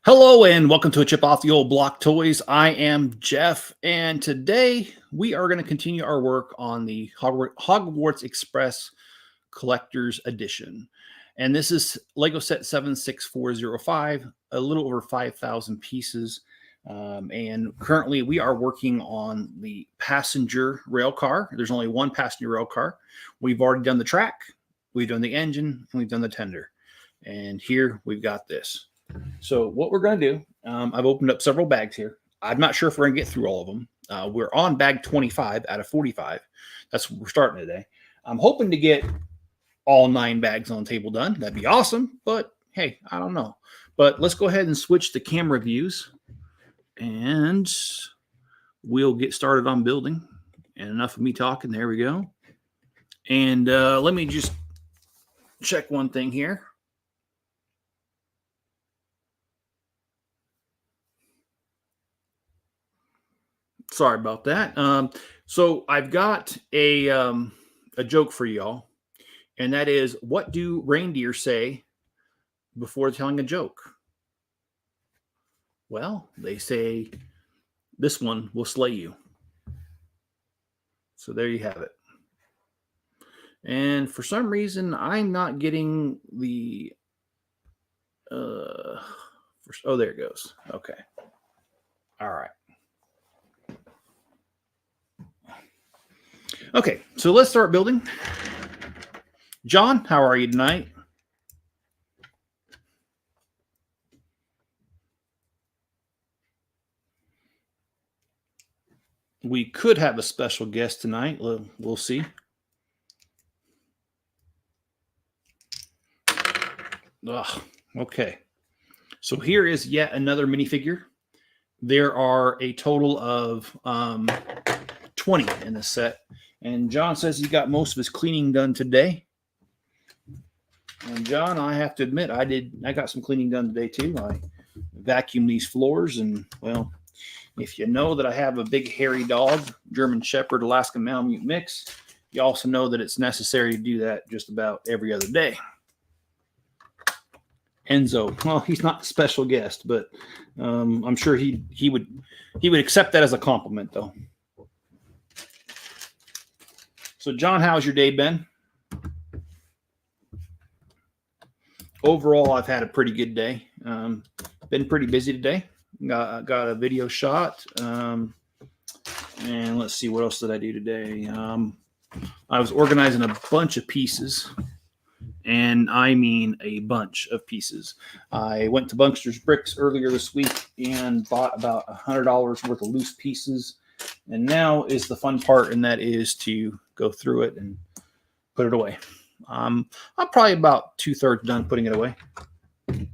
Hello and welcome to a Chip Off the Old Block Toys. I am Jeff, and today we are going to continue our work on the Hogwarts Express Collectors Edition. And this is Lego set 76405, a little over 5,000 pieces. And currently we are working on the passenger rail car. There's only one passenger rail car. We've already done the track, we've done the engine, and we've done the tender. And here we've got this. So what we're going to do, I've opened up several bags here. I'm not sure if we're going to get through all of them. We're on bag 25 out of 45. That's what we're starting today. I'm hoping to get all 9 bags on the table done. That'd be awesome, but hey, I don't know. But let's go ahead and switch to camera views, and we'll get started on building. And enough of me talking. There we go. And let me just check one thing here. Sorry about that. So I've got a joke for y'all, and that is, what do reindeer say before telling a joke? Well, they say, "This one will slay you." So there you have it. And for some reason, I'm not getting the. Oh, there it goes. Okay. All right. Okay, so let's start building. John, how are you tonight? We could have a special guest tonight. We'll see. Ugh, okay. So here is yet another minifigure. There are a total of 20 in this set. And John says he got most of his cleaning done today. And John, I have to admit, I got some cleaning done today too. I vacuumed these floors, and well, if you know that I have a big hairy dog, German Shepherd, Alaskan Malamute mix, you also know that it's necessary to do that just about every other day. Enzo, well, he's not a special guest, but I'm sure he would accept that as a compliment, though. So, John, how's your day been? Overall, I've had a pretty good day. Been pretty busy today. Got a video shot. And let's see, what else did I do today? I was organizing a bunch of pieces. And I mean a bunch of pieces. I went to Bunkster's Bricks earlier this week and bought about $100 worth of loose pieces. And now is the fun part, and that is to go through it and put it away. I'm probably about 2/3 done putting it away. And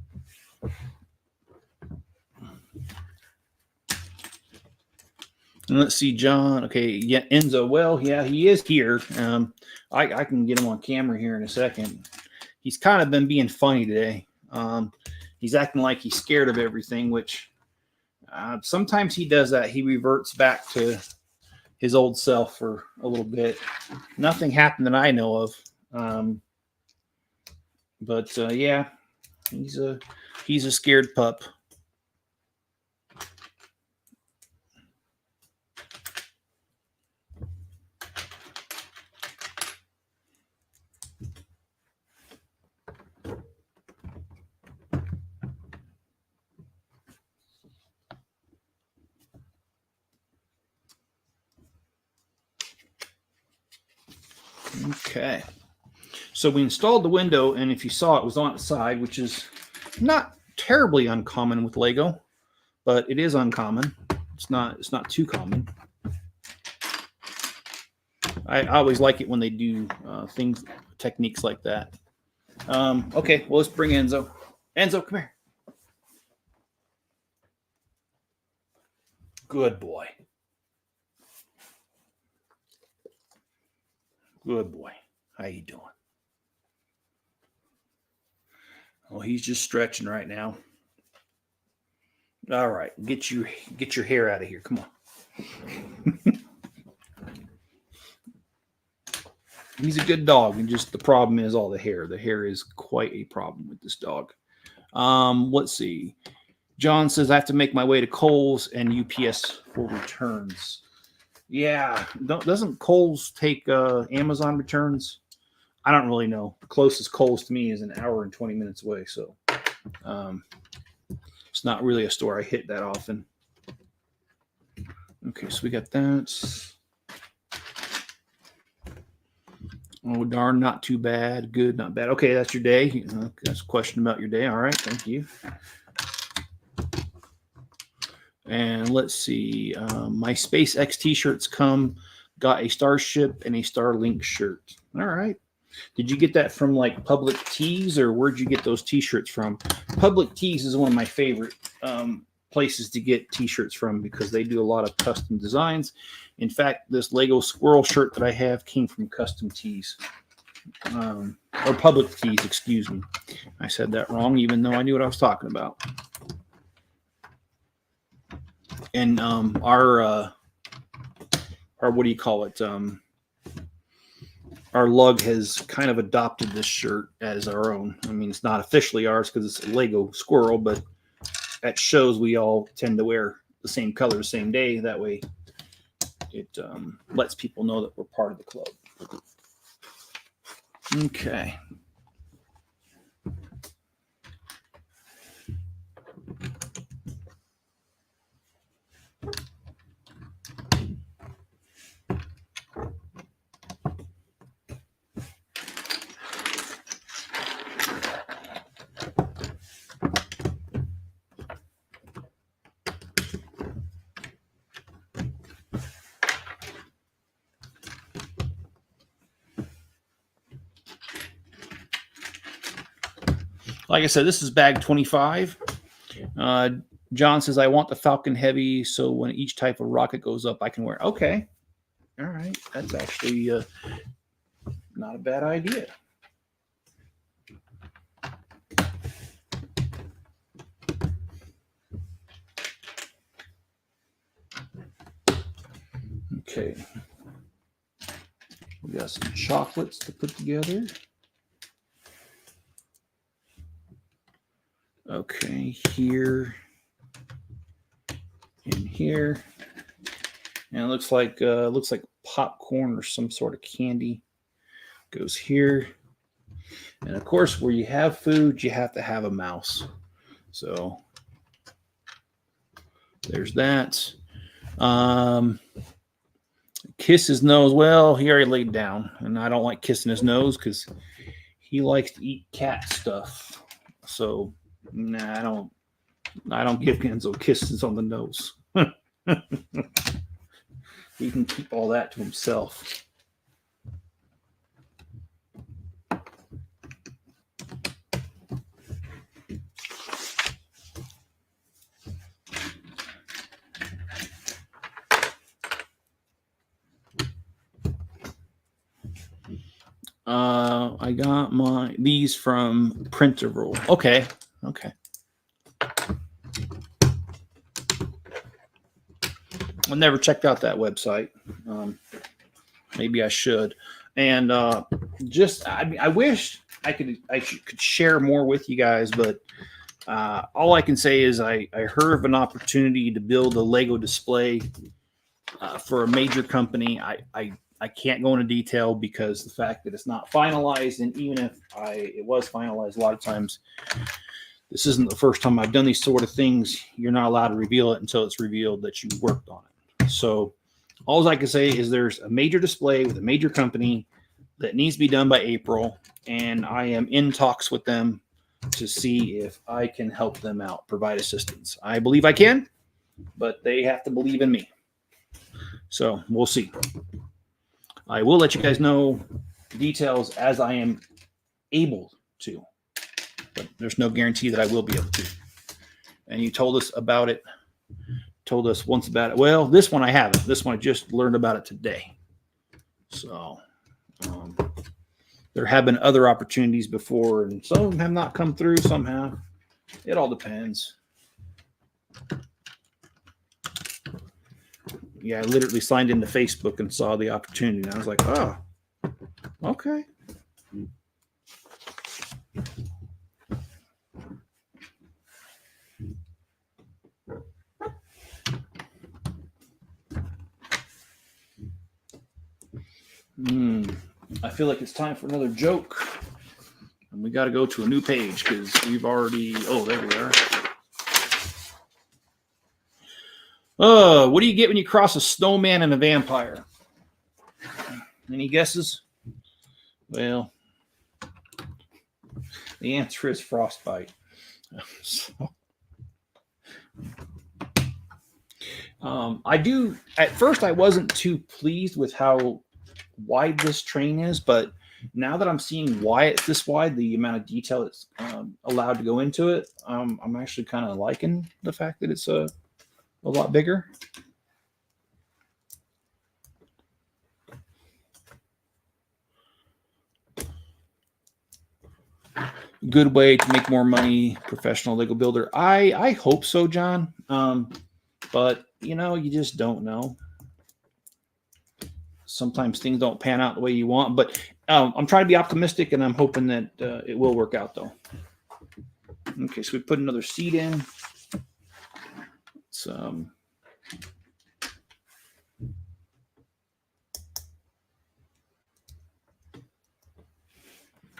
let's see, John. Okay, yeah, Enzo. Well, yeah, he is here. I can get him on camera here in a second. He's kind of been being funny today. He's acting like he's scared of everything, which sometimes he does that. He reverts back to his old self for a little bit. Nothing happened that I know of. But yeah, he's a scared pup. Okay, so we installed the window, and if you saw, it was on its side, which is not terribly uncommon with Lego, but it is uncommon. It's not too common. I always like it when they do techniques like that. Okay, well, let's bring Enzo. Enzo, come here. Good boy. Good boy. How you doing? Oh, he's just stretching right now. All right, get your hair out of here. Come on. He's a good dog, and just the problem is all the hair. The hair is quite a problem with this dog. Let's see. John says I have to make my way to Kohl's and UPS for returns. Yeah, doesn't Kohl's take Amazon returns? I don't really know. The closest Kohl's to me is an hour and 20 minutes away, so it's not really a store I hit that often. Okay, so we got that. Oh, darn, not too bad. Good, not bad. Okay, that's your day. That's a question about your day. All right, thank you. And let's see. My SpaceX t-shirts come. Got a Starship and a Starlink shirt. All right. Did you get that from like Public Tees, or where'd you get those t-shirts from? Public Tees is one of my favorite places to get t-shirts from because they do a lot of custom designs. In fact, this Lego squirrel shirt that I have came from Custom Tees. Or Public Tees, excuse me. I said that wrong, even though I knew what I was talking about. And our what do you call it? Our lug has kind of adopted this shirt as our own. I mean, it's not officially ours because it's a Lego squirrel, but at shows we all tend to wear the same color, same day. That way it lets people know that we're part of the club. Okay. Like I said, this is bag 25. John says, I want the Falcon Heavy, so when each type of rocket goes up, I can wear it. Okay. All right. That's actually not a bad idea. Okay. We got some chocolates to put together. Okay, here and here, and it looks like popcorn or some sort of candy goes here. And of course, where you have food, you have to have a mouse. So there's that. Kiss his nose. Well, he already laid down, and I don't like kissing his nose because he likes to eat cat stuff. So. Nah, I don't give Genzo kisses on the nose. He can keep all that to himself. I got these from Printerable. Okay. Okay. I never checked out that website. Maybe I should. And I wish I could share more with you guys, but all I can say is I heard of an opportunity to build a Lego display for a major company. I can't go into detail because the fact that it's not finalized, and even if it was finalized, a lot of times this isn't the first time I've done these sort of things. You're not allowed to reveal it until it's revealed that you worked on it. So all I can say is there's a major display with a major company that needs to be done by April, and I am in talks with them to see if I can help them out, provide assistance. I believe I can, but they have to believe in me. So we'll see. I will let you guys know details as I am able to, but there's no guarantee that I will be able to. And you told us about it, told us once about it. Well, this one I haven't. This one I just learned about it today. So there have been other opportunities before, and some of them have not come through, some have. It all depends. Yeah, I literally signed into Facebook and saw the opportunity, and I was like, oh, okay. I feel like it's time for another joke. And we got to go to a new page because we've already... Oh, there we are. What do you get when you cross a snowman and a vampire? Any guesses? Well, the answer is frostbite. At first, I wasn't too pleased with how wide this train is, but now that I'm seeing why it's this wide, the amount of detail that's allowed to go into it, I'm actually kind of liking the fact that it's a lot bigger. Good way to make more money, professional Lego builder. I hope so, John. But you just don't know. Sometimes things don't pan out the way you want, but I'm trying to be optimistic, and I'm hoping that it will work out, though. Okay, so we put another seat in.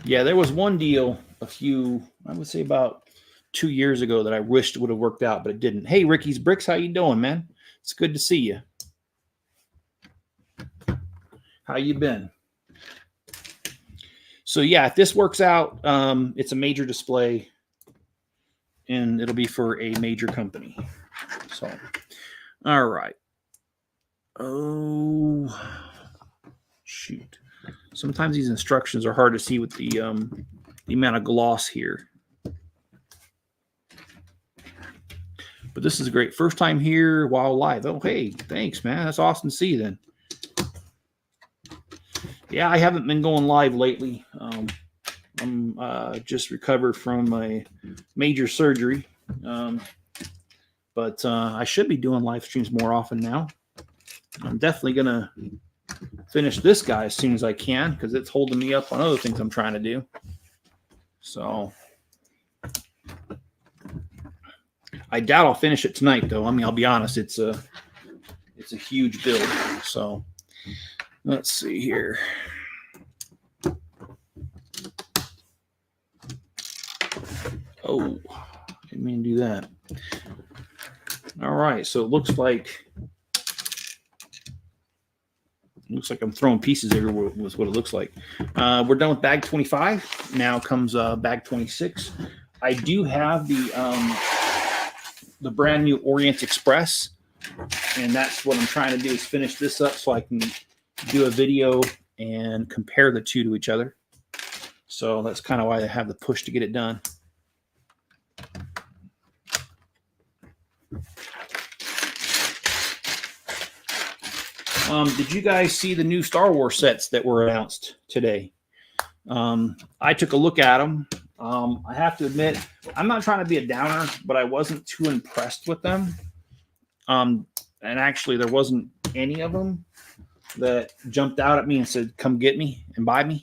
Yeah, there was one deal I would say about 2 years ago that I wished would have worked out, but it didn't. Hey, Ricky's Bricks, how you doing, man? It's good to see you. How you been? So yeah, if this works out, it's a major display, and it'll be for a major company. So, all right. Oh, shoot. Sometimes these instructions are hard to see with the amount of gloss here. But this is great. First time here while live. Oh, hey, thanks, man. That's awesome to see you then. Yeah, I haven't been going live lately. I'm just recovered from my major surgery. But I should be doing live streams more often now. I'm definitely going to finish this guy as soon as I can because it's holding me up on other things I'm trying to do. So I doubt I'll finish it tonight, though. I mean, I'll be honest, it's a huge build. So let's see here. Oh, didn't mean to do that. All right, so it looks like I'm throwing pieces everywhere. Was what it looks like. We're done with bag 25. Now comes bag 26. I do have the brand new Orient Express, and that's what I'm trying to do is finish this up so I can do a video and compare the two to each other. So that's kind of why I have the push to get it done. Did you guys see the new Star Wars sets that were announced today? I took a look at them. I have to admit, I'm not trying to be a downer, but I wasn't too impressed with them. And actually, there wasn't any of them that jumped out at me and said, come get me and buy me.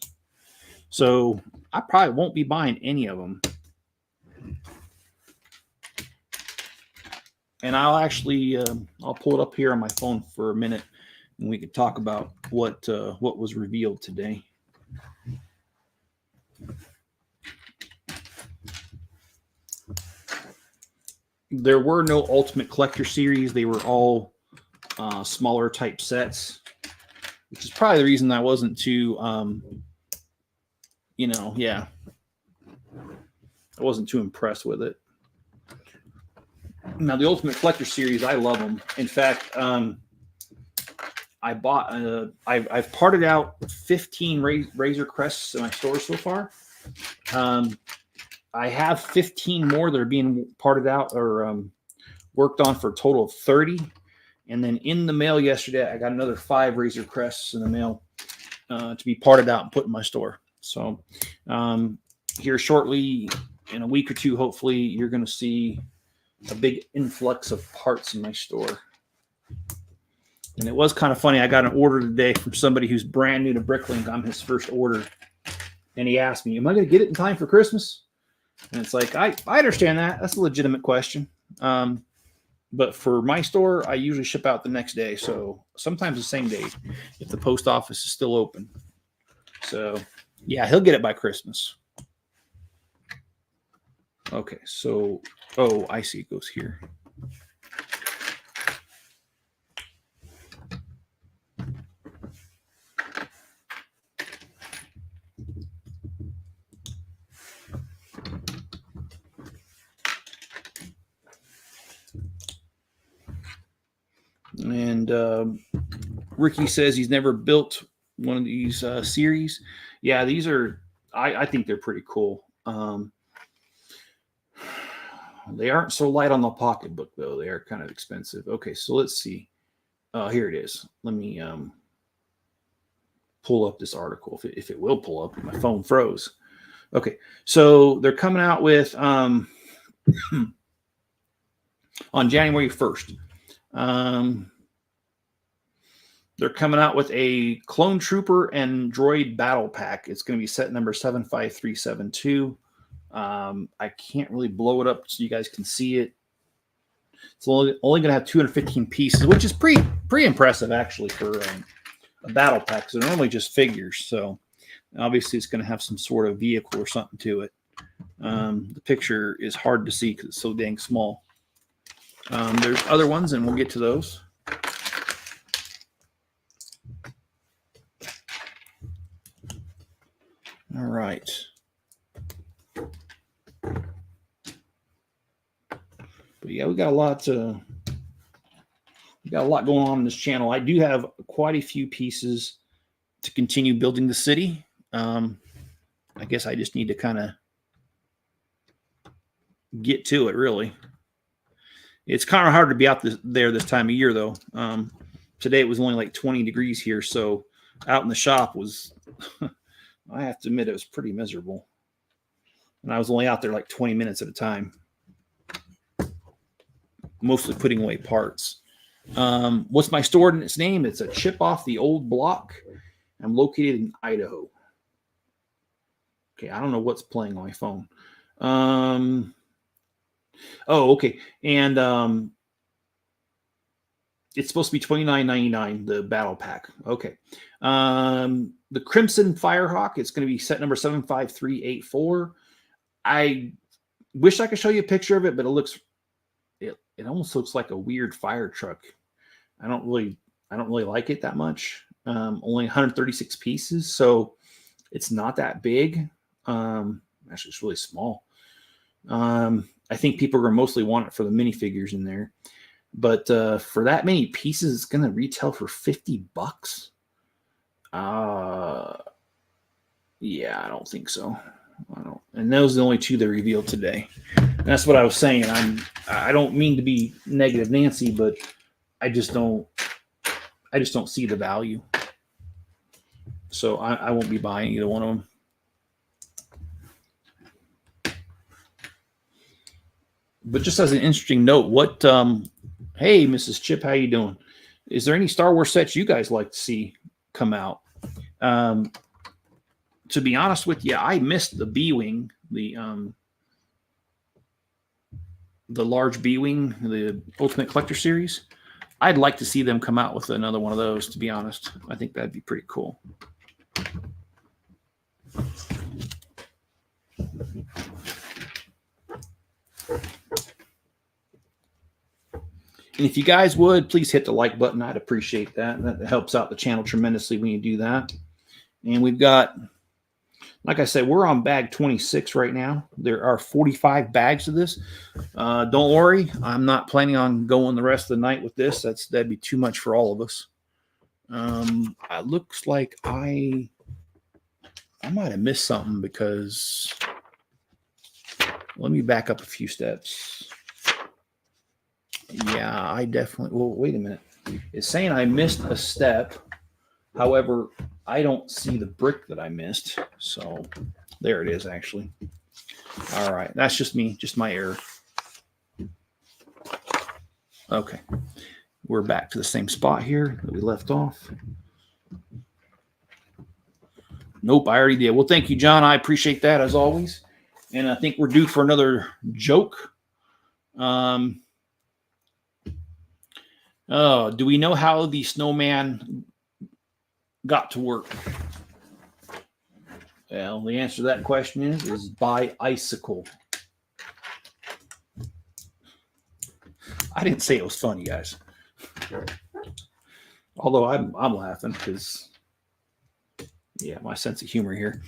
So I probably won't be buying any of them. And I'll actually, I'll pull it up here on my phone for a minute, and we could talk about what was revealed today. There were no Ultimate Collector Series. They were all smaller type sets, which is probably the reason I wasn't too, I wasn't too impressed with it. Now, the Ultimate Collector Series, I love them. In fact, I bought, I've parted out 15 Razor Crests in my store so far. I have 15 more that are being parted out or worked on for a total of 30. And then in the mail yesterday, I got another 5 Razor Crests in the mail to be parted out and put in my store. So here shortly, in a week or two, hopefully, you're going to see a big influx of parts in my store. And it was kind of funny. I got an order today from somebody who's brand new to Bricklink. I'm his first order. And he asked me, am I going to get it in time for Christmas? And it's like, I understand that. That's a legitimate question. But for my store, I usually ship out the next day. So sometimes the same day if the post office is still open. So yeah, he'll get it by Christmas. Okay, so, oh, I see, it goes here. And Ricky says he's never built one of these series. Yeah, these are, I think they're pretty cool. They aren't so light on the pocketbook, though. They are kind of expensive. Okay, so let's see. Here it is. Let me pull up this article, if it will pull up. My phone froze. Okay, so they're coming out with, on January 1st, they're coming out with a Clone Trooper and Droid Battle Pack. It's going to be set number 75372. I can't really blow it up so you guys can see it. It's only going to have 215 pieces, which is pretty impressive, actually, for a battle pack. So they're normally just figures. So obviously it's going to have some sort of vehicle or something to it. The picture is hard to see because it's so dang small. There's other ones, and we'll get to those. All right. But yeah, we got a lot going on in this channel. I do have quite a few pieces to continue building the city. I guess I just need to kind of get to it, really. It's kind of hard to be out there this time of year, though. Today it was only like 20 degrees here, so out in the shop was, I have to admit, it was pretty miserable. And I was only out there like 20 minutes at a time, mostly putting away parts. What's my store in its name? It's a chip off the old block. I'm located in Idaho. Okay, I don't know what's playing on my phone. Oh, okay. And it's supposed to be $29.99, the battle pack. Okay. The Crimson Firehawk, it's going to be set number 75384. I wish I could show you a picture of it, but it almost looks like a weird fire truck. I don't really like it that much. Only 136 pieces, so it's not that big. Actually, it's really small. I think people are going to mostly want it for the minifigures in there. But for that many pieces, it's going to retail for $50. Yeah, I don't think so. I don't. And those are the only two they revealed today. And that's what I was saying. I don't mean to be negative Nancy, but I just don't see the value. So I won't be buying either one of them. But just as an interesting note, hey, Mrs. Chip, how you doing? Is there any Star Wars sets you guys like to see come out? To be honest with you, I missed the B-Wing, the large B-Wing, the Ultimate Collector Series. I'd like to see them come out with another one of those, to be honest. I think that'd be pretty cool. And if you guys would, please hit the like button. I'd appreciate that. That helps out the channel tremendously when you do that. And we've got, like I said, we're on bag 26 right now. There are 45 bags of this. Don't worry, I'm not planning on going the rest of the night with this. That'd be too much for all of us. It looks like I might have missed something because let me back up a few steps. Yeah, I definitely. Well, wait a minute. It's saying I missed a step. However, I don't see the brick that I missed. So there it is, actually. All right. That's just me, just my error. Okay. We're back to the same spot here that we left off. Nope, I already did. Well, thank you, John. I appreciate that as always. And I think we're due for another joke. Do we know how the snowman got to work? Well, the answer to that question is by icicle. I didn't say it was funny, guys. Although I'm laughing because, yeah, my sense of humor here.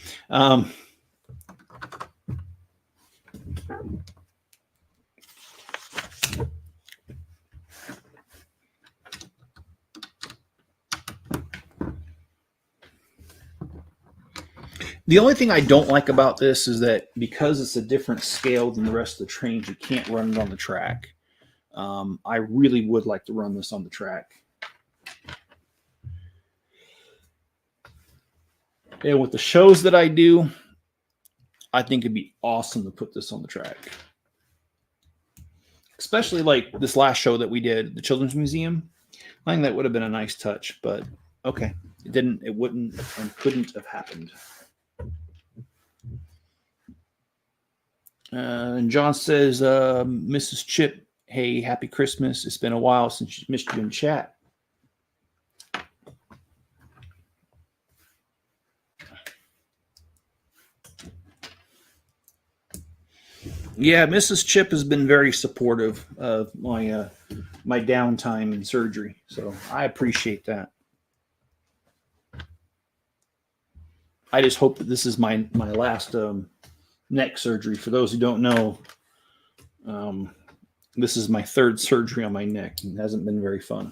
The only thing I don't like about this is that because it's a different scale than the rest of the trains, you can't run it on the track. I really would like to run this on the track. And with the shows that I do, I think it'd be awesome to put this on the track. Especially like this last show that we did, the Children's Museum. I think that would have been a nice touch, but okay. It wouldn't and couldn't have happened. And John says, Mrs. Chip, hey, happy Christmas. It's been a while since you missed you in chat. Yeah, Mrs. Chip has been very supportive of my my downtime in surgery, so I appreciate that. I just hope that this is my last neck surgery. For those who don't know, this is my third surgery on my neck, and it hasn't been very fun.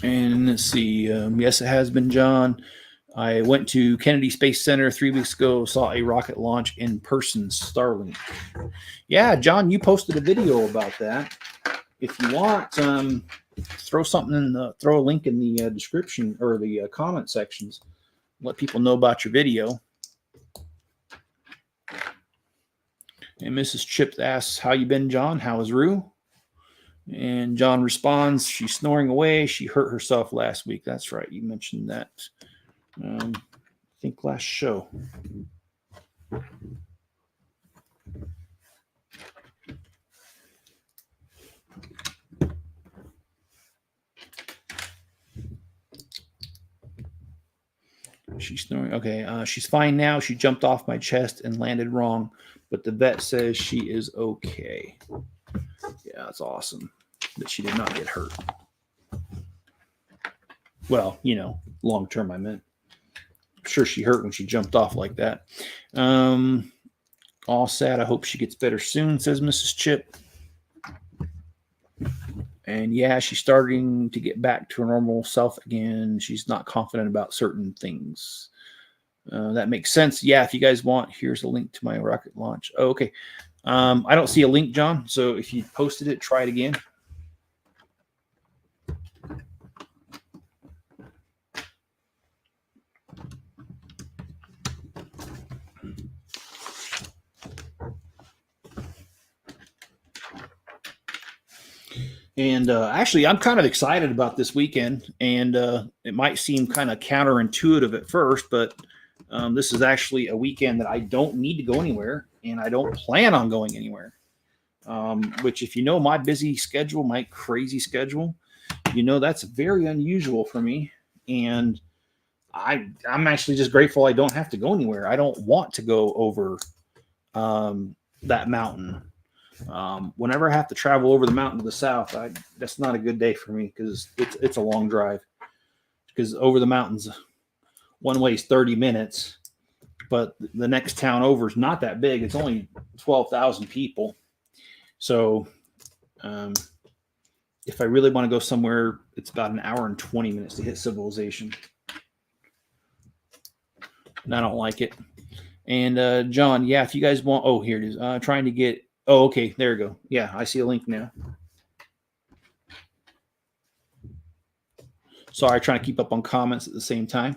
And let's see. Yes, it has been, John. I went to Kennedy Space Center 3 weeks ago, saw a rocket launch in person, Starlink. Yeah, John, you posted a video about that. If you want, throw throw a link in the description or the comment sections. Let people know about your video. And Mrs. Chip asks, how you been, John? How is Rue? And John responds, she's snoring away. She hurt herself last week. That's right. You mentioned that. I think last show. She's snoring. Okay. She's fine now. She jumped off my chest and landed wrong, but the vet says she is okay. Yeah, that's awesome that she did not get hurt. Well, long term, I meant. I'm sure she hurt when she jumped off like that. All sad. I hope she gets better soon, says Mrs. Chip. And yeah, she's starting to get back to her normal self again. She's not confident about certain things. That makes sense. Yeah, if you guys want, here's a link to my rocket launch. Oh, okay. I don't see a link, John. So if you posted it, try it again. And actually, I'm kind of excited about this weekend. And it might seem kind of counterintuitive at first, but this is actually a weekend that I don't need to go anywhere, and I don't plan on going anywhere. Which, if you know my busy schedule, my crazy schedule, that's very unusual for me. And I'm actually just grateful I don't have to go anywhere. I don't want to go over that mountain. Whenever I have to travel over the mountain to the south, that's not a good day for me because it's a long drive. Because over the mountains, one way is 30 minutes, but the next town over is not that big. It's only 12,000 people. So if I really want to go somewhere, it's about an hour and 20 minutes to hit civilization. And I don't like it. And John, yeah, if you guys want, oh, here it is. Trying to get, oh, okay, there we go. Yeah, I see a link now. Sorry, trying to keep up on comments at the same time.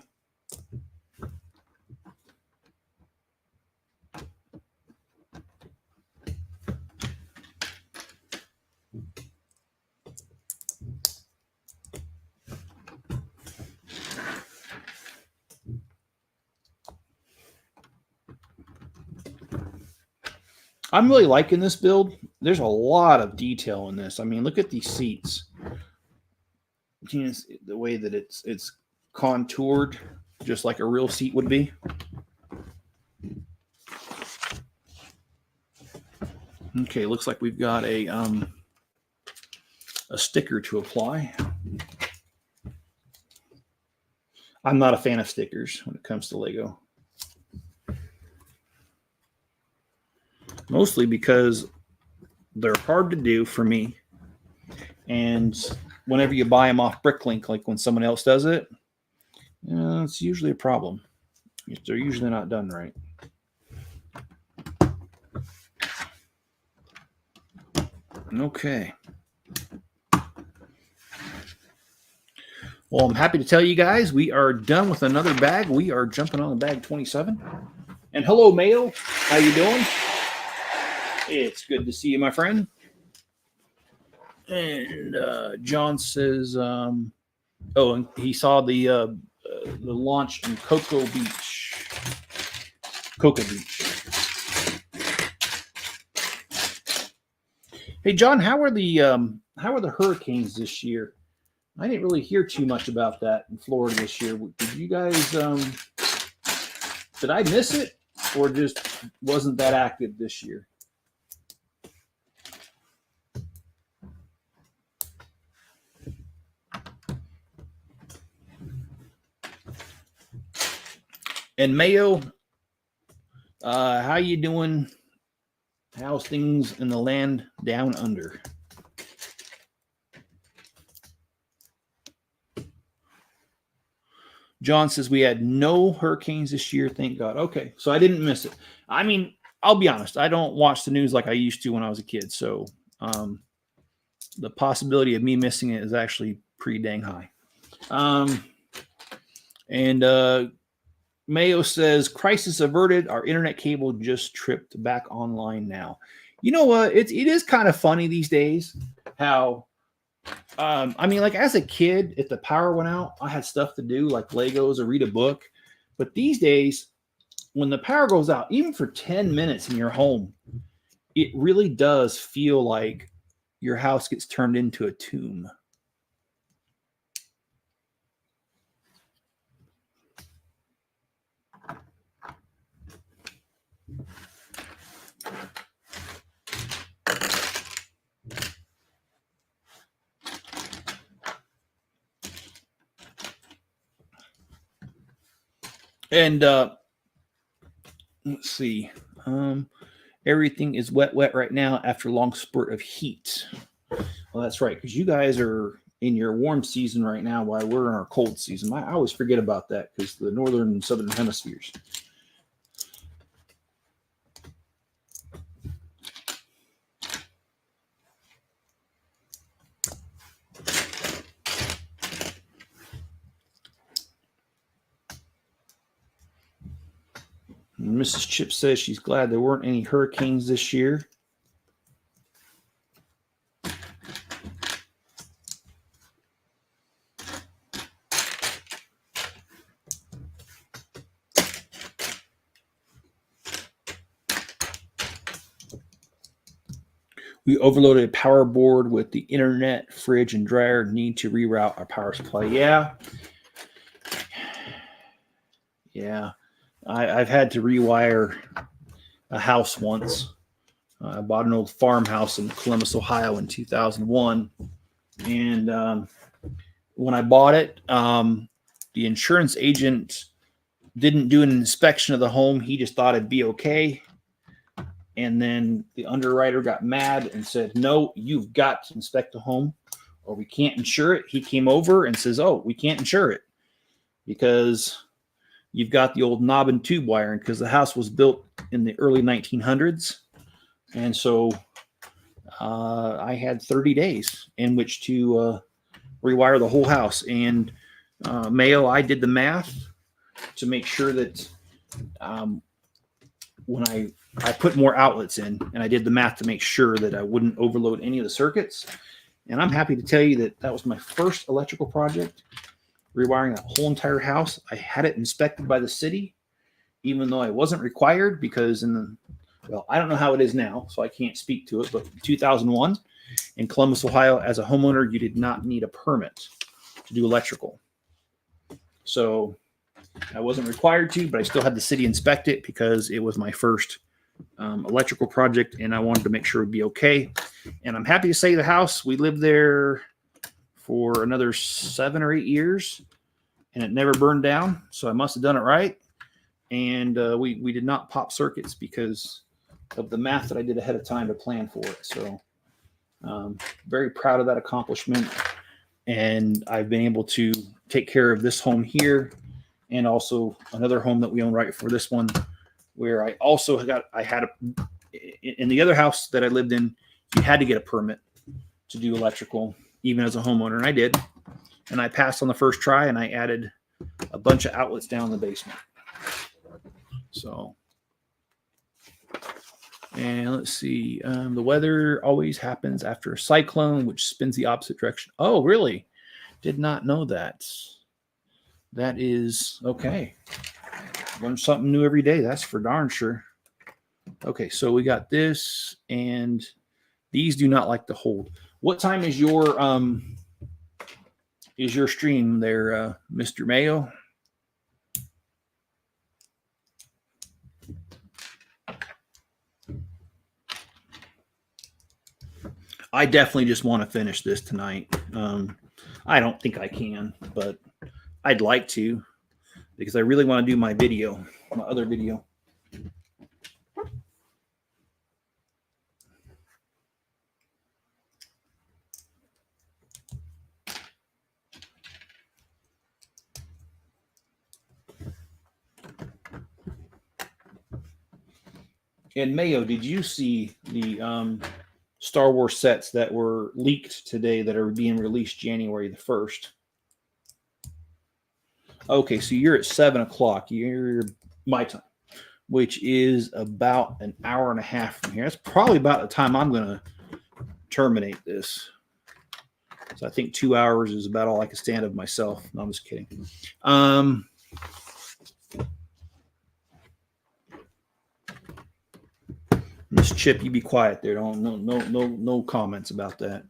I'm really liking this build. There's a lot of detail in this. I mean, look at these seats. You know, the way that it's contoured, just like a real seat would be. Okay, looks like we've got a sticker to apply. I'm not a fan of stickers when it comes to Lego. Mostly because they're hard to do for me. And whenever you buy them off Bricklink, like when someone else does it, it's usually a problem. They're usually not done right. Okay. Well, I'm happy to tell you guys we are done with another bag. We are jumping on the bag 27. And hello, Mayo. How you doing? It's good to see you, my friend. And John says, and he saw the launch in Cocoa Beach. Hey, John, how are the hurricanes this year? I didn't really hear too much about that in Florida this year. Did you guys? Did I miss it, or just wasn't that active this year? And Mayo, how you doing? How's things in the land down under? John says we had no hurricanes this year, thank God. Okay, so I didn't miss it. I mean, I'll be honest, I don't watch the news like I used to when I was a kid, so the possibility of me missing it is actually pretty dang high. And Mayo says, crisis averted, our internet cable just tripped back online now. You know what? It is kind of funny these days how, I mean, like as a kid, if the power went out, I had stuff to do like Legos or read a book. But these days, when the power goes out, even for 10 minutes in your home, it really does feel like your house gets turned into a tomb. And let's see. Everything is wet right now after a long spurt of heat. Well, that's right, because you guys are in your warm season right now while we're in our cold season. I always forget about that because the northern and southern hemispheres. Mrs. Chip says she's glad there weren't any hurricanes this year. We overloaded a power board with the internet, fridge, and dryer. Need to reroute our power supply. Yeah. I've had to rewire a house once. I bought an old farmhouse in Columbus, Ohio in 2001. And when I bought it, the insurance agent didn't do an inspection of the home. He just thought it'd be okay. And then the underwriter got mad and said, no, you've got to inspect the home or we can't insure it. He came over and says, oh, we can't insure it because you've got the old knob and tube wiring because the house was built in the early 1900s. And so I had 30 days in which to rewire the whole house. And Mayo, I did the math to make sure that when I put more outlets in, and I did the math to make sure that I wouldn't overload any of the circuits. And I'm happy to tell you that that was my first electrical project, rewiring that whole entire house. I had it inspected by the city, even though I wasn't required, because in Well, I don't know how it is now, so I can't speak to it, but 2001 in Columbus, Ohio, as a homeowner, you did not need a permit to do electrical. So I wasn't required to, but I still had the city inspect it because it was my first electrical project, and I wanted to make sure it would be okay. And I'm happy to say the house, we lived there for another 7 or 8 years, and it never burned down. So I must have done it right. And we did not pop circuits because of the math that I did ahead of time to plan for it. So very proud of that accomplishment. And I've been able to take care of this home here and also another home that we own right for this one, where I also in the other house that I lived in, you had to get a permit to do electrical, even as a homeowner. And I did. And I passed on the first try, and I added a bunch of outlets down in the basement. So, and let's see. The weather always happens after a cyclone, which spins the opposite direction. Oh, really? Did not know that. That is okay. Learn something new every day. That's for darn sure. Okay, so we got this, and these do not like to hold. What time is your stream there, Mr. Mayo? I definitely just want to finish this tonight. I don't think I can, but I'd like to because I really want to do my other video. And Mayo, did you see the Star Wars sets that were leaked today that are being released January the 1st? Okay, so you're at 7 o'clock. You're my time, which is about an hour and a half from here. That's probably about the time I'm going to terminate this. So I think 2 hours is about all I can stand of myself. No, I'm just kidding. Miss Chip, you be quiet there. Don't no comments about that.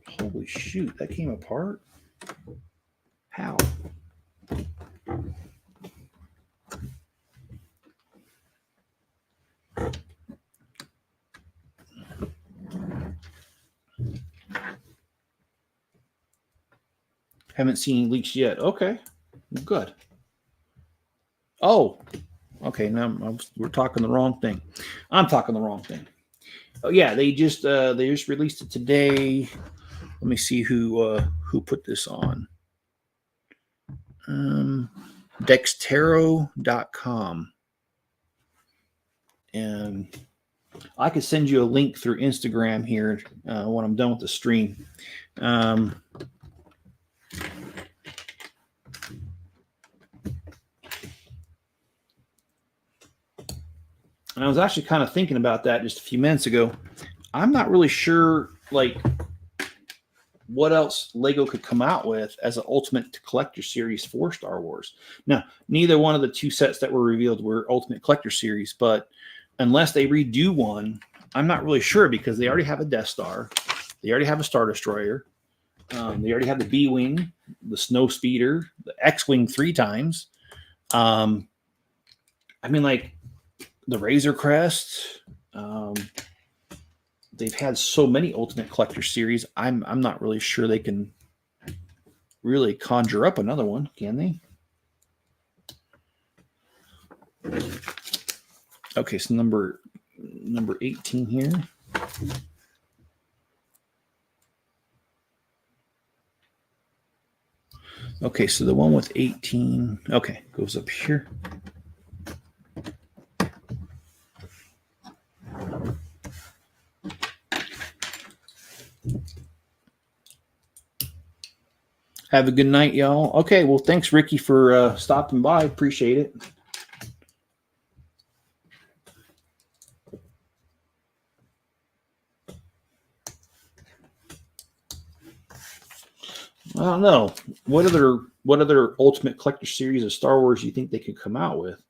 Holy shoot, that came apart. How? Haven't seen leaks yet. Okay, good. Oh, okay. Now we're talking the wrong thing. I'm talking the wrong thing. Oh yeah, they just released it today. Let me see who put this on. Dextero.com. And I could send you a link through Instagram here when I'm done with the stream. And I was actually kind of thinking about that just a few minutes ago. I'm not really sure, like, what else Lego could come out with as an Ultimate Collector Series for Star Wars. Now, neither one of the two sets that were revealed were Ultimate Collector Series, but unless they redo one, I'm not really sure because they already have a Death Star. They already have a Star Destroyer. They already have the B-Wing, the Snow Speeder, the X-Wing 3 times. I mean, like, the Razor Crest. They've had so many Ultimate Collector Series. I'm not really sure they can really conjure up another one, can they? Okay, so number 18 here. Okay, so the one with 18, okay, goes up here. Have a good night, y'all. Okay, well, thanks, Ricky, for stopping by. Appreciate it. I don't know. What other what other Ultimate Collector series of Star Wars do you think they could come out with?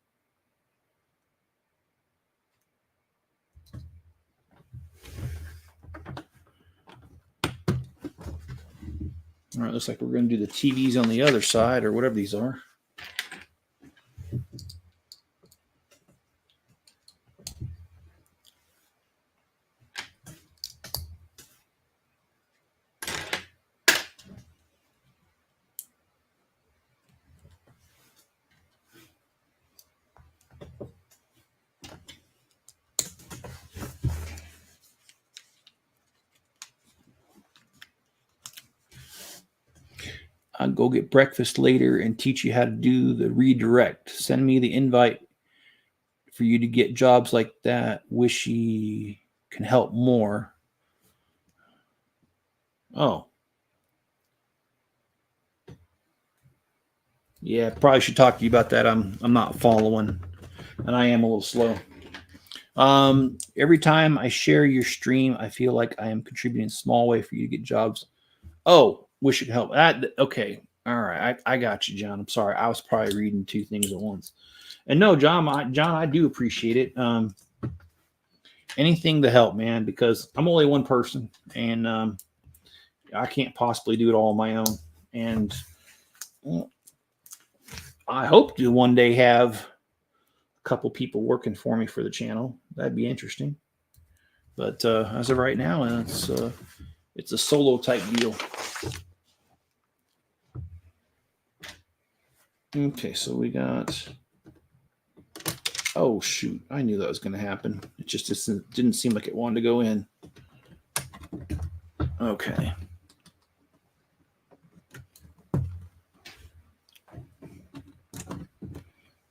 All right, looks like we're going to do the TVs on the other side, or whatever these are. I'll go get breakfast later and teach you how to do the redirect. Send me the invite for you to get jobs like that. Wish you can help more. Oh. Yeah, probably should talk to you about that. I'm not following, and I am a little slow. Every time I share your stream, I feel like I am contributing in a small way for you to get jobs. Oh, wish you could help. Okay. All right. I got you, John. I'm sorry. I was probably reading two things at once. And no, John, I do appreciate it. Anything to help, man, because I'm only one person, and I can't possibly do it all on my own. And well, I hope to one day have a couple people working for me for the channel. That'd be interesting. But as of right now, it's a solo type deal. Okay, so we got. Oh shoot! I knew that was going to happen. It just didn't seem like it wanted to go in. Okay.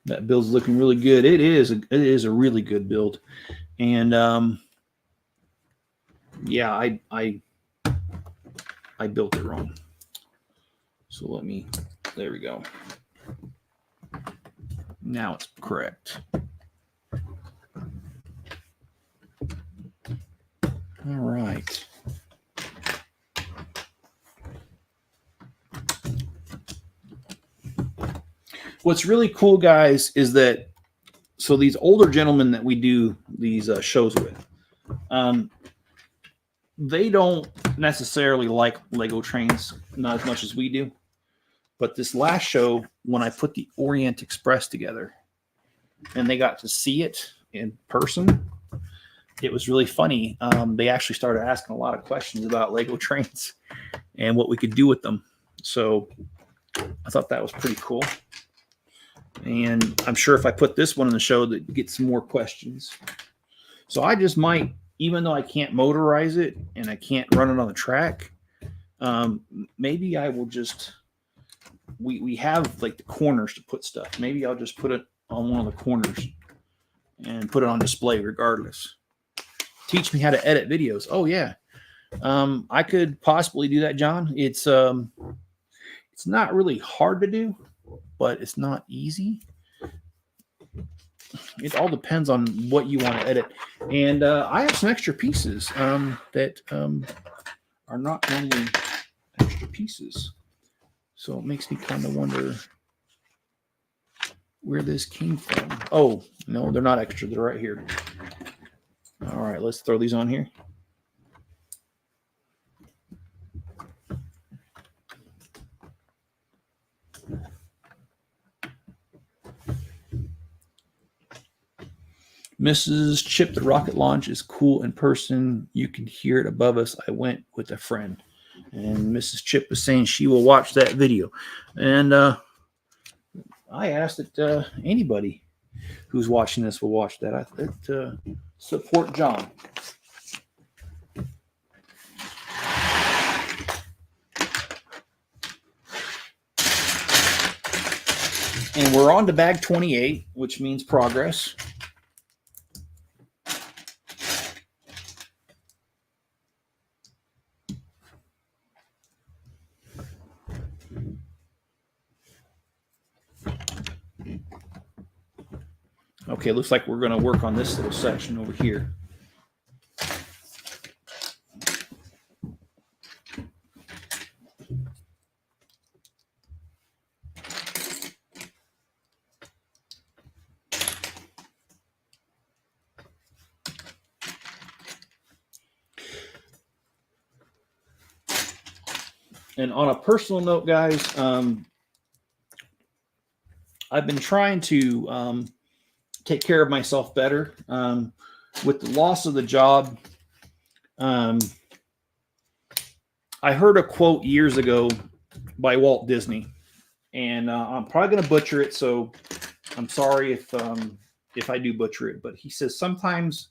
That build's looking really good. It is a really good build, and yeah, I built it wrong. So let me. There we go. Now it's correct. All right. What's really cool, guys, is that so these older gentlemen that we do these shows with, they don't necessarily like Lego trains, not as much as we do. But this last show, when I put the Orient Express together, and they got to see it in person, it was really funny. They actually started asking a lot of questions about Lego trains and what we could do with them. So I thought that was pretty cool. And I'm sure if I put this one in the show, that gets some more questions. So I just might, even though I can't motorize it and I can't run it on the track, maybe I will just, we have like the corners to put stuff. Maybe I'll just put it on one of the corners and put it on display regardless. Teach me how to edit videos. Oh yeah. I could possibly do that, John. It's not really hard to do, but it's not easy. It all depends on what you want to edit. And I have some extra pieces that are not normally extra pieces. So it makes me kind of wonder where this came from. Oh, no, they're not extra. They're right here. All right, let's throw these on here. Mrs. Chip, the rocket launch is cool in person. You can hear it above us. I went with a friend. And Mrs. Chip was saying she will watch that video. And I asked that anybody who's watching this will watch that. Support John. And we're on to bag 28, which means progress. Okay, looks like we're going to work on this little section over here. And on a personal note, guys, I've been trying to take care of myself better. With the loss of the job, um, I heard a quote years ago by Walt Disney, and I'm probably going to butcher it. So I'm sorry if I do butcher it. But he says sometimes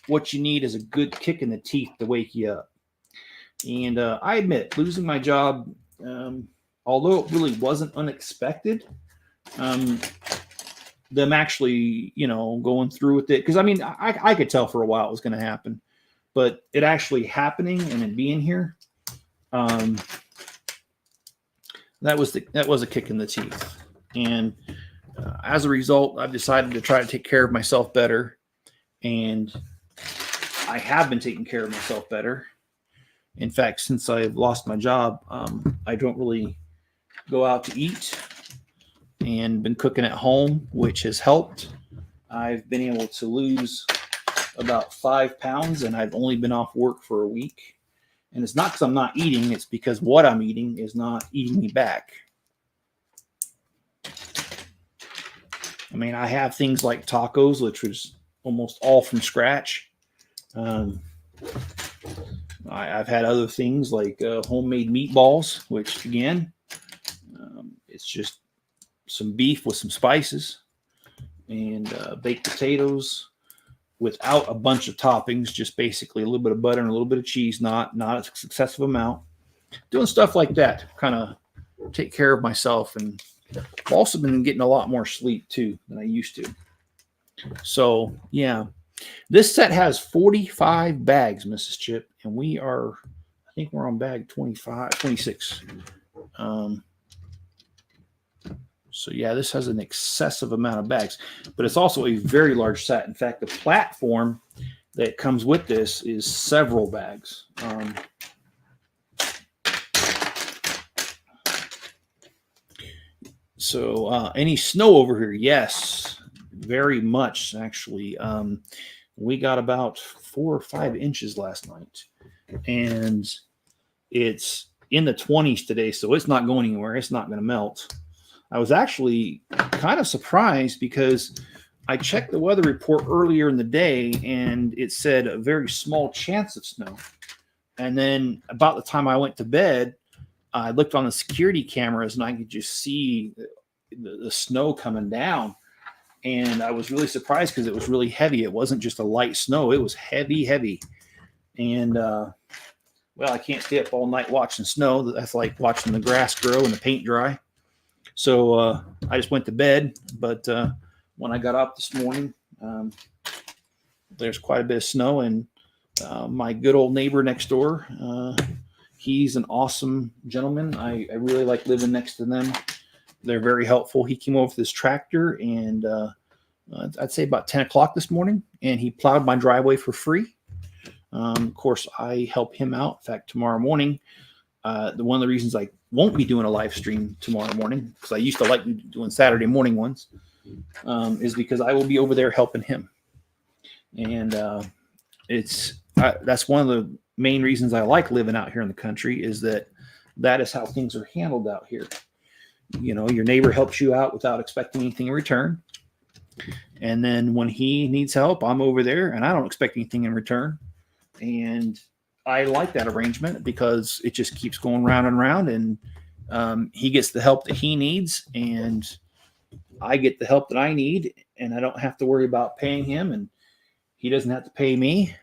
what you need is a good kick in the teeth to wake you up. And I admit, losing my job, although it really wasn't unexpected, um, them actually, going through with it. Because I mean, I could tell for a while it was going to happen, but it actually happening and it being here, um, that was a kick in the teeth. And as a result, I've decided to try to take care of myself better, and I have been taking care of myself better. In fact, since I've lost my job, I don't really go out to eat and been cooking at home, which has helped. I've been able to lose about 5 pounds, and I've only been off work for a week. And it's not because I'm not eating, it's because what I'm eating is not eating me back. I mean, I have things like tacos, which was almost all from scratch. I've had other things like homemade meatballs, which again, it's just some beef with some spices, and baked potatoes without a bunch of toppings, just basically a little bit of butter and a little bit of cheese, not a excessive amount. Doing stuff like that, kind of take care of myself. And I've also been getting a lot more sleep too than I used to. So yeah, this set has 45 bags, Mrs. Chip, and I think we're on bag 26. So yeah, this has an excessive amount of bags, but it's also a very large set. In fact, the platform that comes with this is several bags. So any snow over here? Yes, very much actually. We got about 4 or 5 inches last night, and it's in the 20s today, so it's not going anywhere. It's not going to melt. I was actually kind of surprised because I checked the weather report earlier in the day, and it said a very small chance of snow. And then about the time I went to bed, I looked on the security cameras, and I could just see the snow coming down. And I was really surprised because it was really heavy. It wasn't just a light snow. It was heavy, heavy. And, well, I can't stay up all night watching snow. That's like watching the grass grow and the paint dry. So I just went to bed. But when I got up this morning, there's quite a bit of snow. And my good old neighbor next door, he's an awesome gentleman. I really like living next to them. They're very helpful. He came over with his tractor, and I'd say about 10 o'clock this morning, and he plowed my driveway for free. Of course, I help him out. In fact, tomorrow morning, one of the reasons I won't be doing a live stream tomorrow morning, because I used to like doing Saturday morning ones, is because I will be over there helping him. And that's one of the main reasons I like living out here in the country, is that is how things are handled out here. Your neighbor helps you out without expecting anything in return. And then when he needs help, I'm over there and I don't expect anything in return. And I like that arrangement because it just keeps going round and round, and he gets the help that he needs, and I get the help that I need, and I don't have to worry about paying him, and he doesn't have to pay me.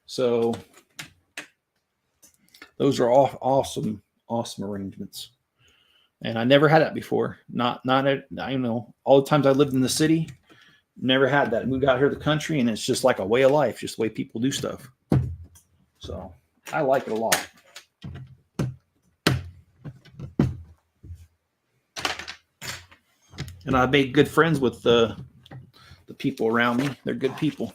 So those are all awesome arrangements. And I never had that before. Not all the times I lived in the city, never had that. Moved out here to the country, and it's just like a way of life, just the way people do stuff. So I like it a lot. And I made good friends with the people around me. They're good people.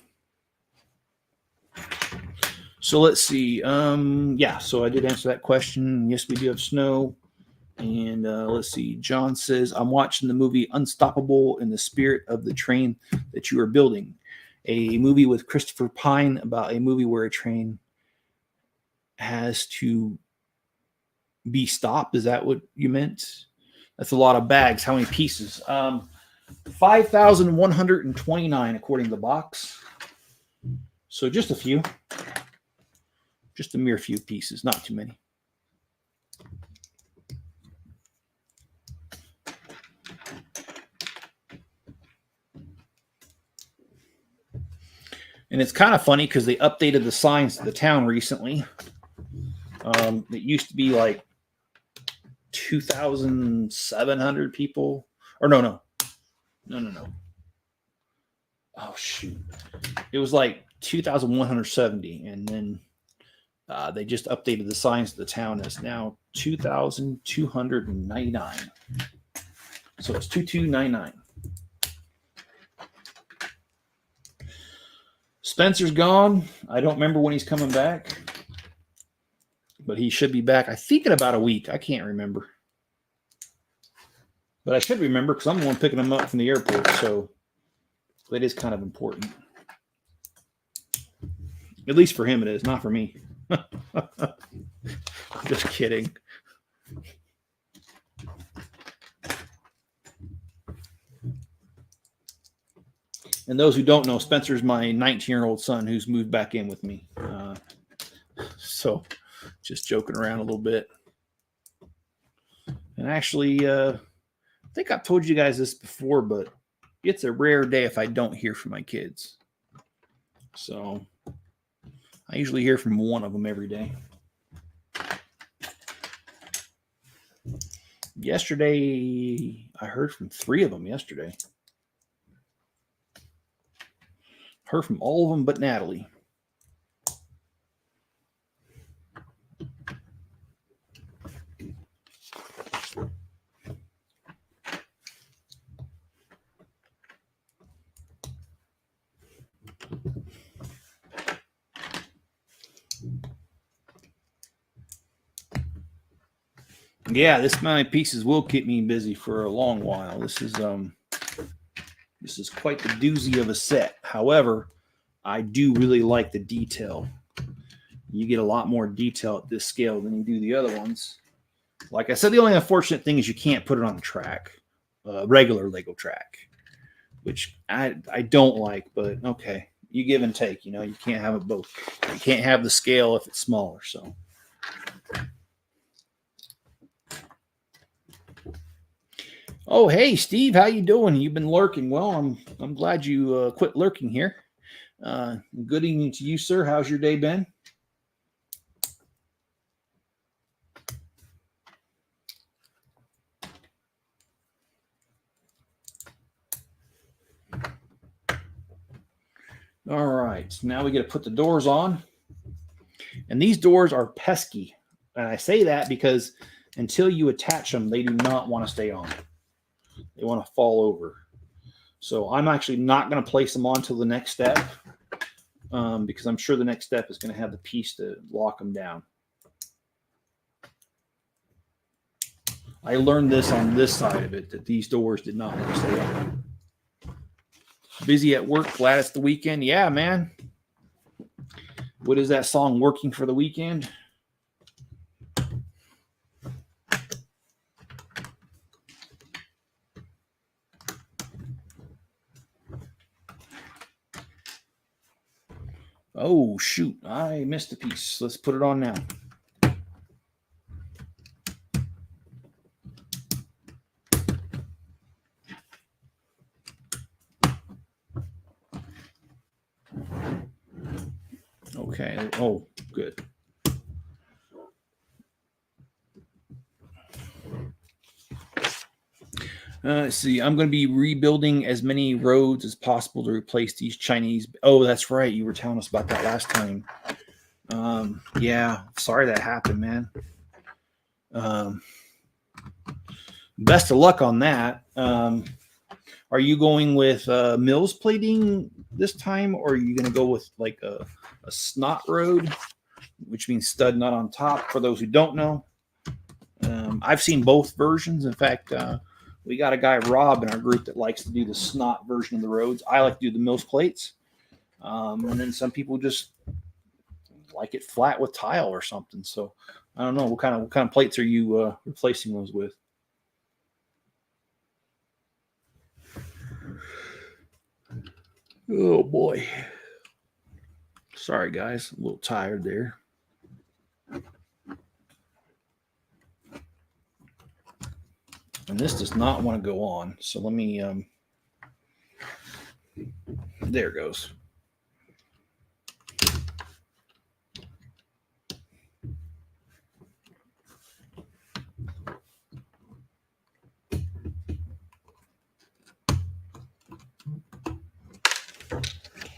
So let's see. So I did answer that question. Yes, we do have snow. And let's see. John says, I'm watching the movie Unstoppable in the spirit of the train that you are building. A movie with Christopher Pine about a movie where a train has to be stopped. Is that what you meant? That's a lot of bags. How many pieces? 5,129 according to the box. So just a few. Just a mere few pieces, not too many. And it's kind of funny because they updated the signs to the town recently. It used to be like 2,700 people. Or no. Oh, shoot. It was like 2,170. And then they just updated the signs to the town. It's now 2,299. So it's 2,299. Spencer's gone. I don't remember when he's coming back, but he should be back, I think, in about a week. I can't remember. But I should remember because I'm the one picking him up from the airport, so that is kind of important. At least for him it is, not for me. I'm just kidding. And those who don't know, Spencer's my 19-year-old son who's moved back in with me. So just joking around a little bit. And actually, I think I've told you guys this before, but it's a rare day if I don't hear from my kids. So I usually hear from one of them every day. Yesterday, I heard from 3 of them yesterday. Heard from all of them but Natalie. Yeah, this many pieces will keep me busy for a long while. This is quite the doozy of a set. However, I do really like the detail. You get a lot more detail at this scale than you do the other ones. Like I said, the only unfortunate thing is you can't put it on the track, regular Lego track, which I don't like, but okay. You give and take, you know, you can't have it both. You can't have the scale if it's smaller, so. Oh, hey, Steve, how you doing? You've been lurking. Well, I'm glad you quit lurking here. Good evening to you, sir. How's your day been? All right, so now we get to put the doors on. And these doors are pesky. And I say that because until you attach them, they do not want to stay on. They want to fall over. So I'm actually not going to place them on till the next step because I'm sure the next step is going to have the piece to lock them down. I learned this on this side of it, that these doors did not want to stay on. Busy at work, glad it's the weekend. Yeah, man. What is that song, Working for the Weekend? Oh, shoot. I missed a piece. Let's put it on now. Okay. Oh, good. Let's see. I'm going to be rebuilding as many roads as possible to replace these Chinese. Oh, that's right. You were telling us about that last time. Yeah. Sorry that happened, man. Best of luck on that. Are you going with Mills plating this time, or are you going to go with like a snot road, which means stud nut on top? For those who don't know, I've seen both versions. In fact, we got a guy, Rob, in our group that likes to do the snot version of the roads. I like to do the Mills plates. And then some people just like it flat with tile or something. So I don't know what kind of plates are you replacing those with? Oh boy. Sorry guys, a little tired there. And this does not want to go on. So let me there it goes.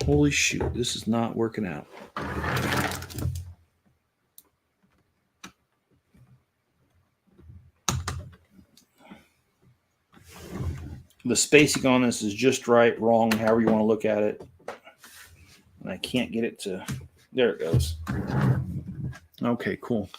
Holy shoot, this is not working out. The spacing on this is just right, wrong, however you want to look at it. And I can't get it to, there it goes. Okay, cool.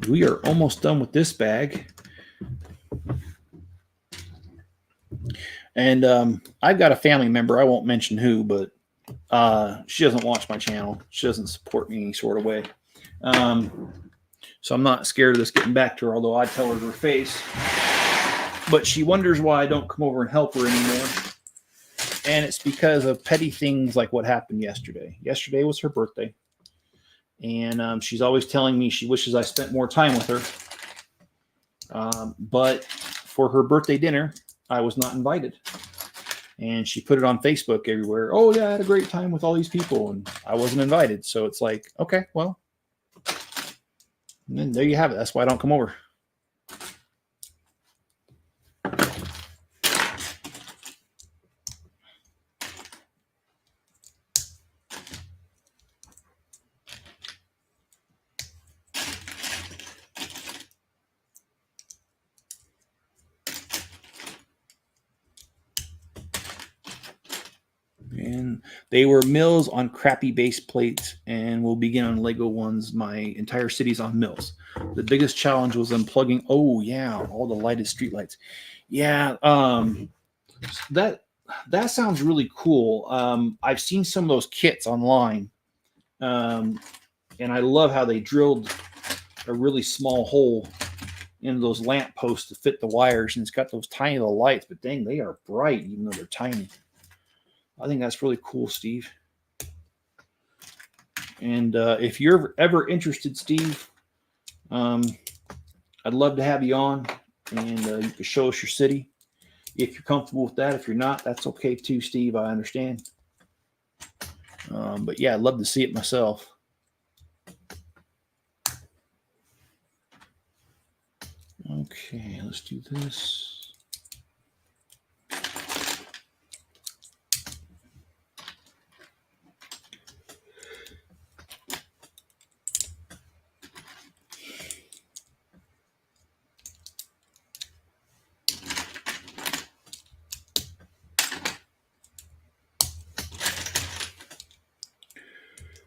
We are almost done with this bag. And I've got a family member, I won't mention who, but she doesn't watch my channel. She doesn't support me any sort of way. So I'm not scared of this getting back to her, although I tell her to her face. But she wonders why I don't come over and help her anymore. And it's because of petty things like what happened yesterday. Yesterday was her birthday. And she's always telling me she wishes I spent more time with her. But for her birthday dinner, I was not invited. And she put it on Facebook everywhere. Oh, yeah, I had a great time with all these people. And I wasn't invited. So it's like, okay, well. And then there you have it. That's why I don't come over. And they were mills on crappy base plates, and we'll begin on Lego ones. My entire city's on mills. The biggest challenge was unplugging. Oh yeah, all the lighted street lights. Yeah, that sounds really cool. I've seen some of those kits online, and I love how they drilled a really small hole into those lamp posts to fit the wires, and it's got those tiny little lights. But dang, they are bright, even though they're tiny. I think that's really cool, Steve. And if you're ever interested, Steve, I'd love to have you on, and you can show us your city. If you're comfortable with that. If you're not, that's okay too, Steve. I understand. But yeah, I'd love to see it myself. Okay, let's do this.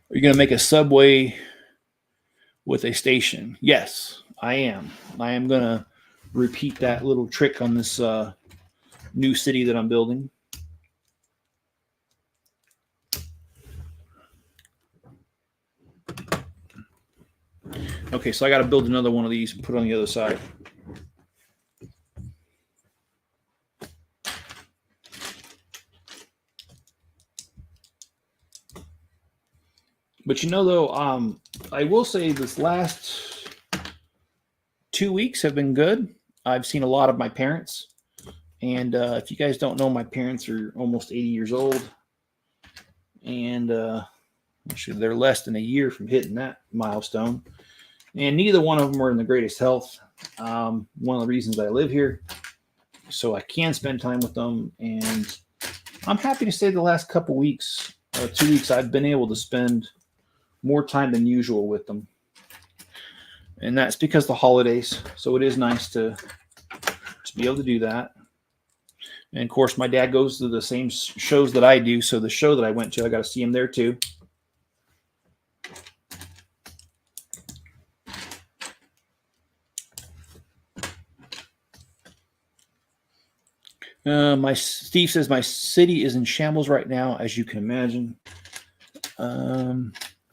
Are you going to make a subway with a station? Yes, I am. I am going to repeat that little trick on this new city that I'm building. Okay, so I got to build another one of these and put it on the other side. But you know, though, I will say this last 2 weeks have been good. I've seen a lot of my parents. And if you guys don't know, my parents are almost 80 years old. And actually, they're less than a year from hitting that milestone. And neither one of them are in the greatest health. One of the reasons I live here, so I can spend time with them. And I'm happy to say the last couple weeks, 2 weeks, I've been able to spend more time than usual with them. And that's because of the holidays. So it is nice to be able to do that. And of course, my dad goes to the same shows that I do. So the show that I went to, I got to see him there too. Steve says my city is in shambles right now, as you can imagine.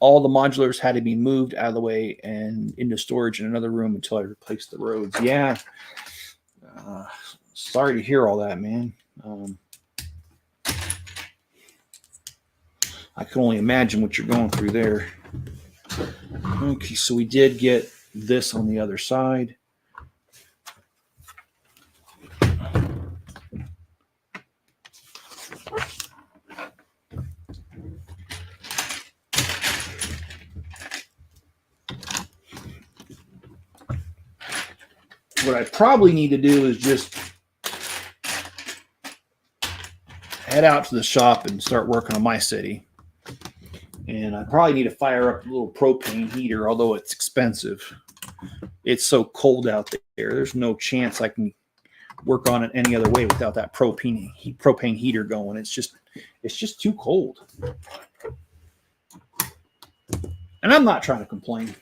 All the modulars had to be moved out of the way and into storage in another room until I replaced the roads. Yeah. Sorry to hear all that, man. I can only imagine what you're going through there. Okay, so we did get this on the other side. What I probably need to do is just head out to the shop and start working on my city. And I probably need to fire up a little propane heater, although it's expensive. It's so cold out there. There's no chance I can work on it any other way without that propane heater going. It's just too cold. And I'm not trying to complain.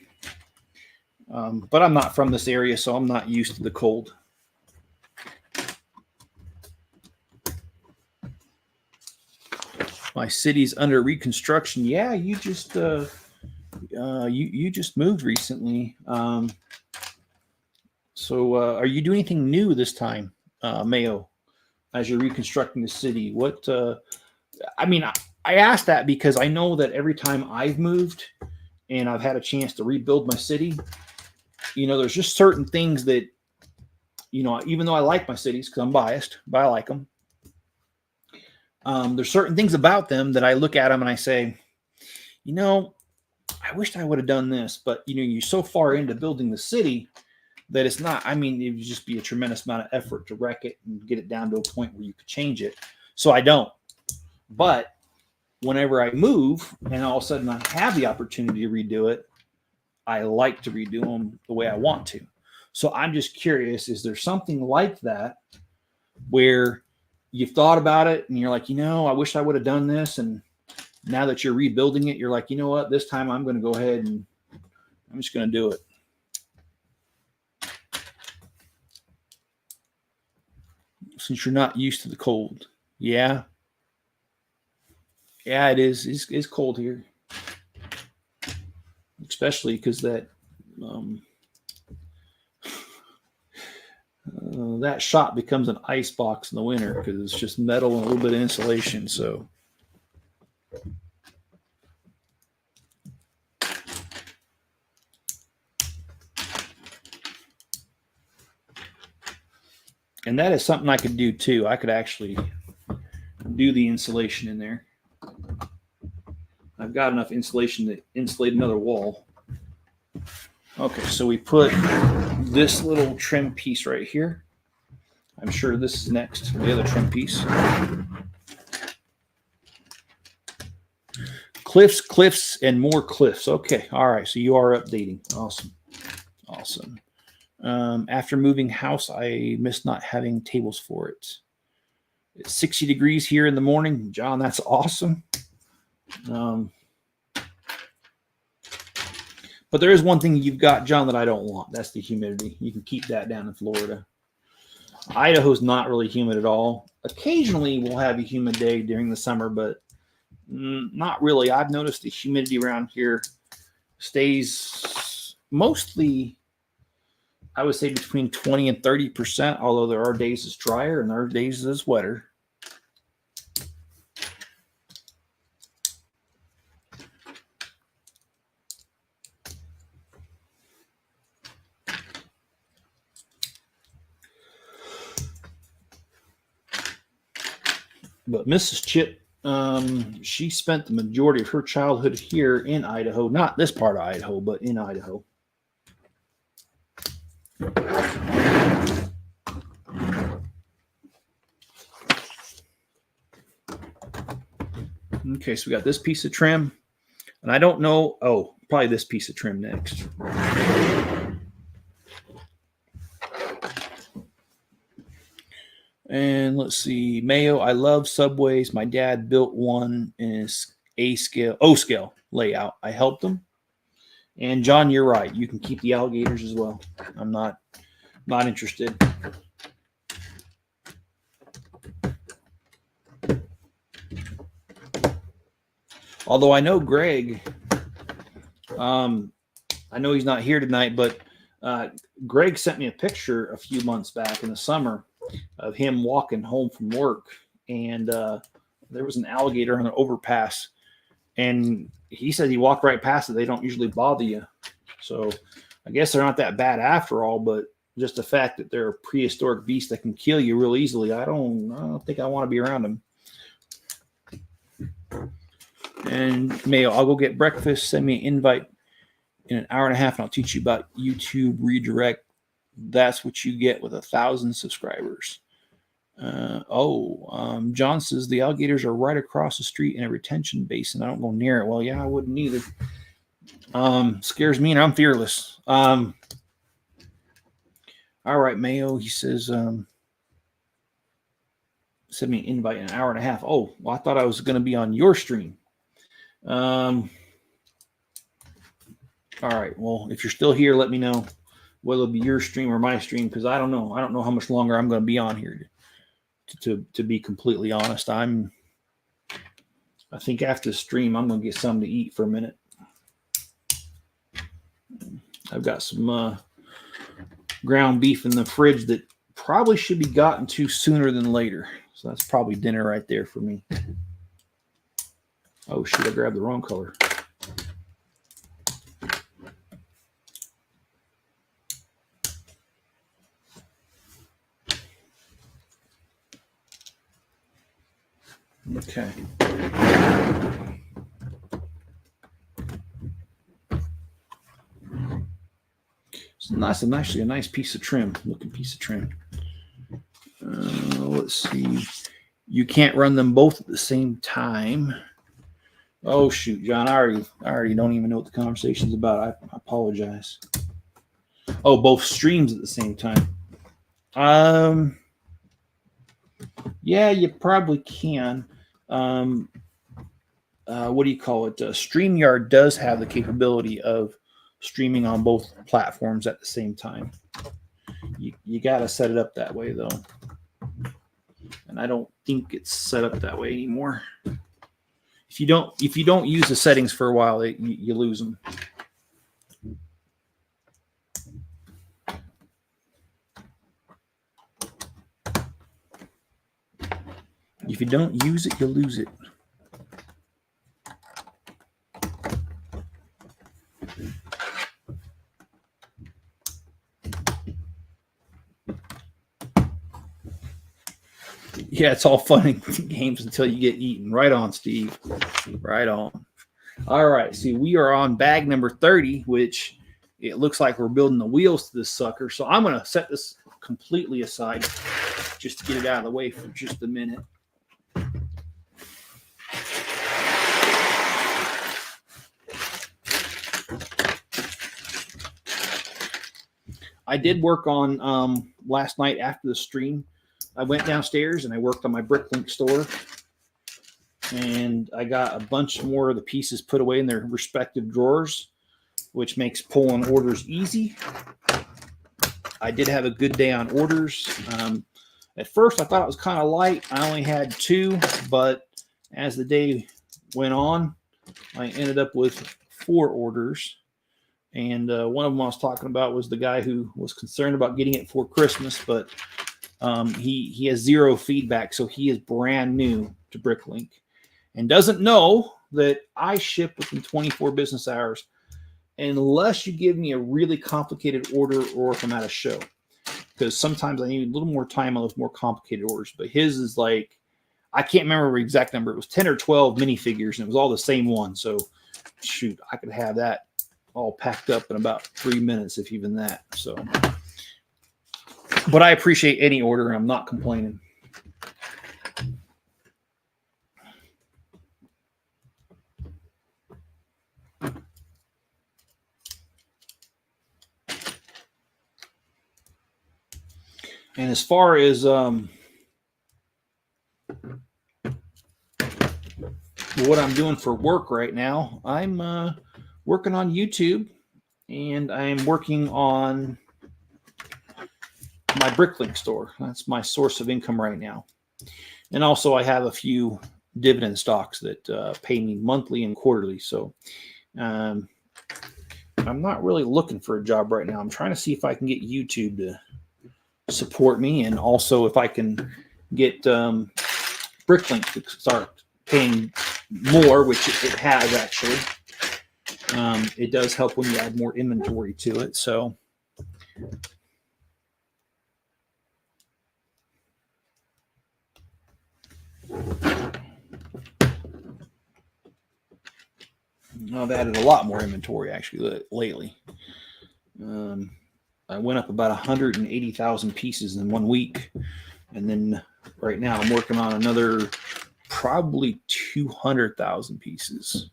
But I'm not from this area, so I'm not used to the cold. My city's under reconstruction. Yeah, you just you just moved recently. So are you doing anything new this time, Mayo, as you're reconstructing the city? What? I mean, I asked that because I know that every time I've moved and I've had a chance to rebuild my city, there's just certain things that, even though I like my cities because I'm biased, but I like them. There's certain things about them that I look at them and I say, I wished I would have done this, but you're so far into building the city that it's not. I mean, it would just be a tremendous amount of effort to wreck it and get it down to a point where you could change it. So I don't. But whenever I move and all of a sudden I have the opportunity to redo it, I like to redo them the way I want to. So I'm just curious, is there something like that where you've thought about it and you're like, I wish I would have done this. And now that you're rebuilding it, you're like, you know what, this time I'm going to go ahead and I'm just going to do it. Since you're not used to the cold. Yeah. Yeah, it is. It's cold here. Especially because that that shop becomes an ice box in the winter because it's just metal and a little bit of insulation. So, and that is something I could do too. I could actually do the insulation in there. I've got enough insulation to insulate another wall. Okay, so we put this little trim piece right here. I'm sure this is next, the other trim piece. Cliffs, and more cliffs. Okay, all right, so you are updating. Awesome. After moving house, I missed not having tables for it. It's 60 degrees here in the morning. John, that's awesome. But there is one thing you've got, John, that I don't want. That's the humidity. You can keep that down in Florida. Idaho's not really humid at all. Occasionally, we'll have a humid day during the summer, but not really. I've noticed the humidity around here stays mostly, I would say, between 20 and 30%, although there are days it's drier and there are days it's wetter. But Mrs. Chip, she spent the majority of her childhood here in Idaho. Not this part of Idaho, but in Idaho. Okay, so we got this piece of trim. And I don't know. Oh, probably this piece of trim next. And let's see, Mayo. I love subways. My dad built one in his O scale layout. I helped him. And John, you're right. You can keep the alligators as well. I'm not interested. Although I know Greg, I know he's not here tonight, but Greg sent me a picture a few months back in the summer of him walking home from work, and there was an alligator on an overpass, and he said he walked right past it. They don't usually bother you, so I guess they're not that bad after all. But just the fact that they're a prehistoric beast that can kill you real easily, I don't think I want to be around them. And Mayo, I'll go get breakfast. Send me an invite in an hour and a half, and I'll teach you about YouTube redirect. That's what you get with 1,000 subscribers. John says the alligators are right across the street in a retention basin. I don't go near it. Well, yeah, I wouldn't either. Scares me, and I'm fearless. All right, Mayo, he says, send me an invite in an hour and a half. Oh, well, I thought I was going to be on your stream. All right, well, if you're still here, let me know whether it'll be your stream or my stream, because I don't know. I don't know how much longer I'm going to be on here. To be completely honest, I think after the stream, I'm going to get something to eat for a minute. I've got some ground beef in the fridge that probably should be gotten to sooner than later. So that's probably dinner right there for me. Oh, shoot, I grabbed the wrong color. Okay. It's nice and actually a nice piece of trim, looking piece of trim. Let's see. You can't run them both at the same time. Oh shoot, John, I already don't even know what the conversation's about. I apologize. Oh, both streams at the same time. Yeah, you probably can. What do you call it? StreamYard does have the capability of streaming on both platforms at the same time. You got to set it up that way, though. And I don't think it's set up that way anymore. If you don't use the settings for a while, you lose them. If you don't use it, you lose it. Yeah, it's all fun and games until you get eaten. Right on, Steve. Right on. All right. See, we are on bag number 30, which it looks like we're building the wheels to this sucker. So I'm going to set this completely aside just to get it out of the way for just a minute. I did work on last night after the stream. I went downstairs and I worked on my Bricklink store, and I got a bunch more of the pieces put away in their respective drawers, which makes pulling orders easy. I did have a good day on orders. At first, I thought it was kind of light. I only had 2, but as the day went on, I ended up with 4 orders. And one of them I was talking about was the guy who was concerned about getting it for Christmas, but he has 0 feedback, so he is brand new to Bricklink and doesn't know that I ship within 24 business hours unless you give me a really complicated order or if I'm at a show, because sometimes I need a little more time on those more complicated orders. But his is like, I can't remember the exact number. It was 10 or 12 minifigures, and it was all the same one. So shoot, I could have that all packed up in about 3 minutes, if even that. So, but I appreciate any order, and I'm not complaining. And as far as what I'm doing for work right now, I'm working on YouTube, and I'm working on my Bricklink store. That's my source of income right now. And also I have a few dividend stocks that pay me monthly and quarterly. So I'm not really looking for a job right now. I'm trying to see if I can get YouTube to support me, and also if I can get Bricklink to start paying more, which it has actually. It does help when you add more inventory to it. So I've added a lot more inventory actually lately. I went up about 180,000 pieces in 1 week, and then right now I'm working on another probably 200,000 pieces.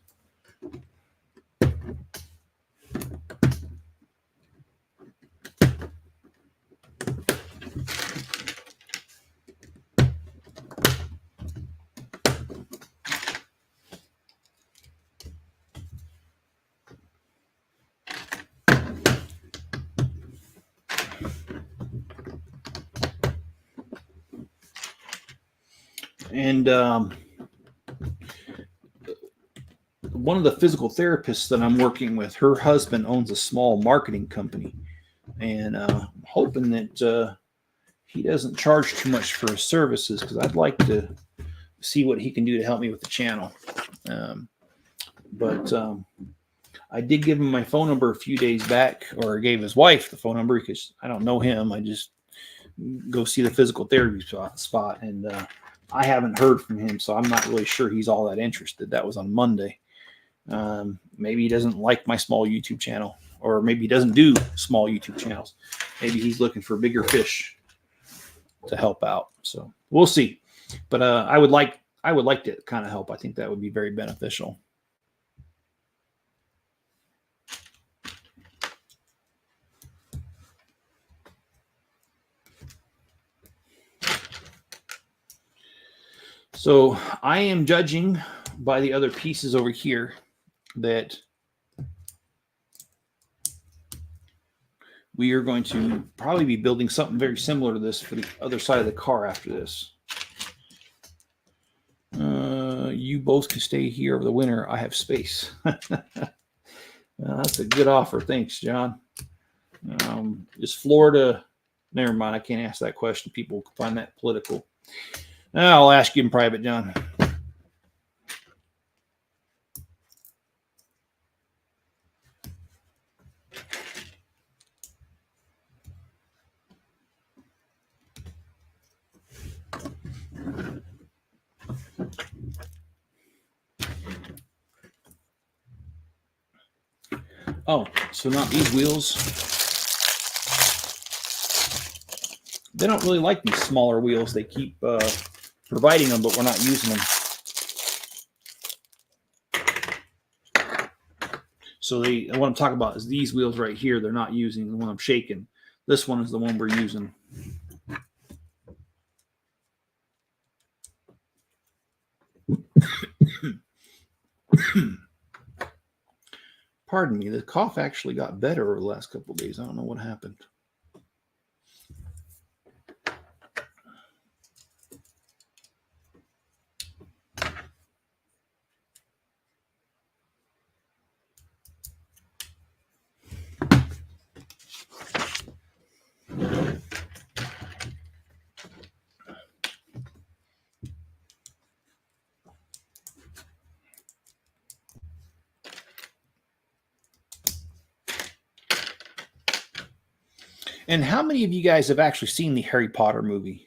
And one of the physical therapists that I'm working with, her husband owns a small marketing company, and I'm hoping that he doesn't charge too much for his services, because I'd like to see what he can do to help me with the channel. But I did give him my phone number a few days back, or gave his wife the phone number, because I don't know him. I just go see the physical therapy spot, and I haven't heard from him, so I'm not really sure he's all that interested. That was on Monday. Maybe he doesn't like my small YouTube channel, or maybe he doesn't do small YouTube channels. Maybe he's looking for bigger fish to help out. So we'll see. But I would like to kind of help. I think that would be very beneficial. So I am judging by the other pieces over here that we are going to probably be building something very similar to this for the other side of the car after this. You both can stay here over the winter. I have space. That's a good offer. Thanks, John. Is Florida... Never mind. I can't ask that question. People find that political. I'll ask you in private, John. Oh, so not these wheels. They don't really like these smaller wheels. They keep providing them, but we're not using them. So what I'm talking about is these wheels right here. They're not using the one I'm shaking. This one is the one we're using. Pardon me, the cough actually got better over the last couple of days. I don't know what happened. And how many of you guys have actually seen the Harry Potter movie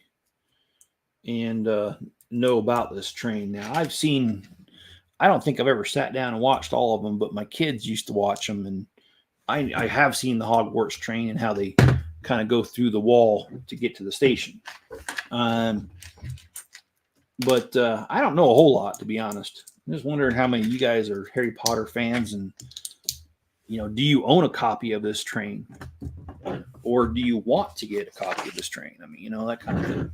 and know about this train? Now, I don't think I've ever sat down and watched all of them, but my kids used to watch them, and I have seen the Hogwarts train and how they kind of go through the wall to get to the station. But I don't know a whole lot, to be honest. I'm just wondering how many of you guys are Harry Potter fans, and do you own a copy of this train? Or do you want to get a copy of this train? I mean, that kind of thing.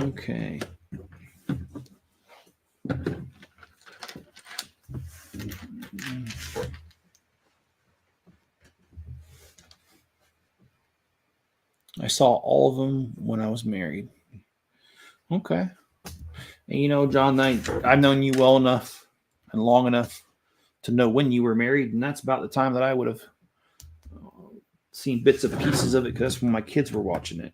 Okay. I saw all of them when I was married. Okay. And you know, John, I've known you well enough and long enough to know when you were married, and that's about the time that I would have seen bits and pieces of it, because that's when my kids were watching it.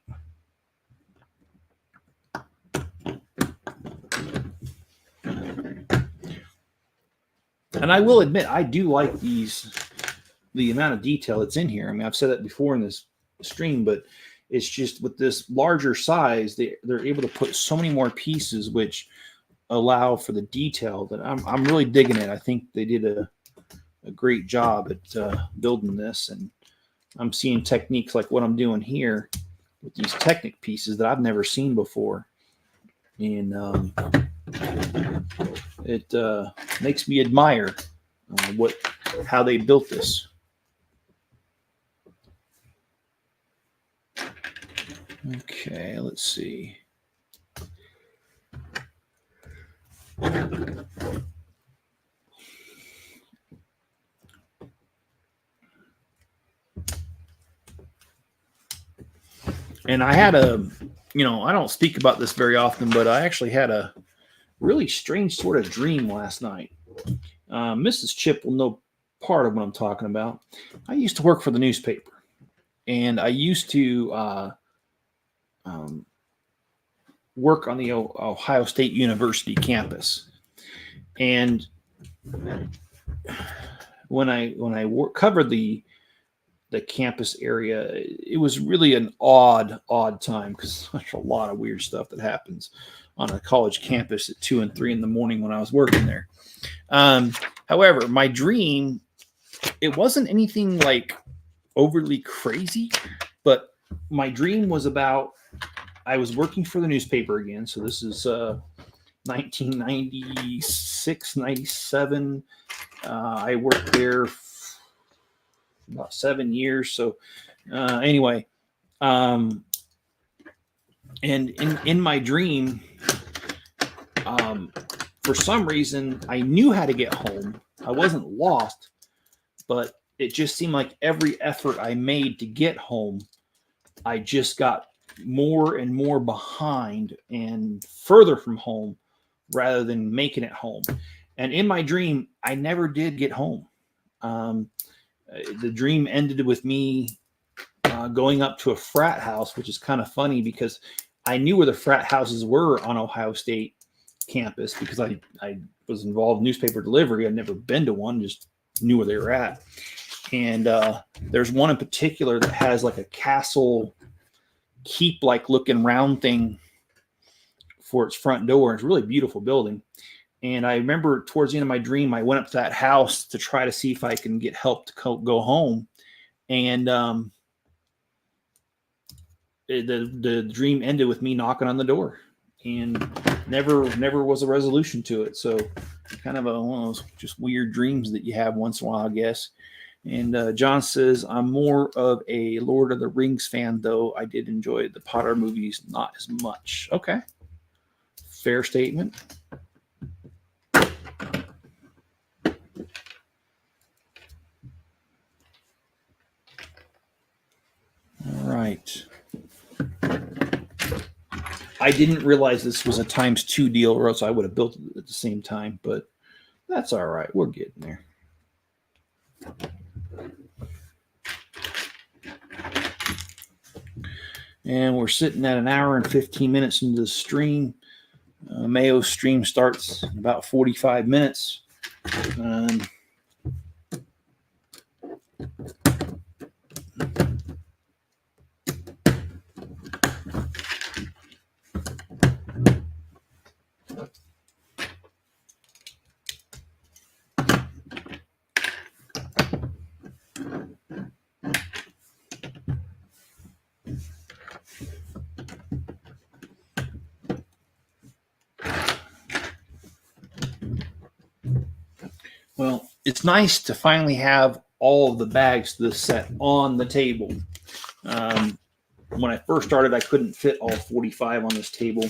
And I will admit, I do like the amount of detail that's in here. I mean, I've said that before in this stream, but it's just with this larger size, they're able to put so many more pieces, which allow for the detail that I'm really digging it. I think they did a great job at building this, and I'm seeing techniques like what I'm doing here with these Technic pieces that I've never seen before, and it makes me admire how they built this. Okay, let's see. And I had I don't speak about this very often, but I actually had a really strange sort of dream last night. Mrs. Chip will know part of what I'm talking about. I used to work for the newspaper, and I used to work on the Ohio State University campus. And when I covered the campus area, it was really an odd time, because there's a lot of weird stuff that happens on a college campus at 2 and 3 in the morning when I was working there. However, my dream, it wasn't anything like overly crazy, but my dream was about, I was working for the newspaper again. So this is 1996, 97. I worked there about 7 years. So anyway, and in my dream, for some reason, I knew how to get home. I wasn't lost, but it just seemed like every effort I made to get home, I just got more and more behind and further from home rather than making it home. And in my dream, I never did get home. The dream ended with me going up to a frat house, which is kind of funny because I knew where the frat houses were on Ohio State campus because I was involved in newspaper delivery. I'd never been to one, just knew where they were at. And there's one in particular that has like a castle keep-like looking round thing for its front door. It's a really beautiful building. And I remember towards the end of my dream, I went up to that house to try to see if I can get help to go home. And the dream ended with me knocking on the door, and never was a resolution to it. So kind of one of those just weird dreams that you have once in a while, I guess. And John says, I'm more of a Lord of the Rings fan, though I did enjoy the Potter movies, not as much. Okay. Fair statement. All right. I didn't realize this was a ×2 deal, or else I would have built it at the same time, but that's all right. We're getting there. And we're sitting at 1 hour and 15 minutes into the stream. Mayo's stream starts in about 45 minutes. Well, it's nice to finally have all of the bags to this set on the table. when I first started, I couldn't fit all 45 on this table,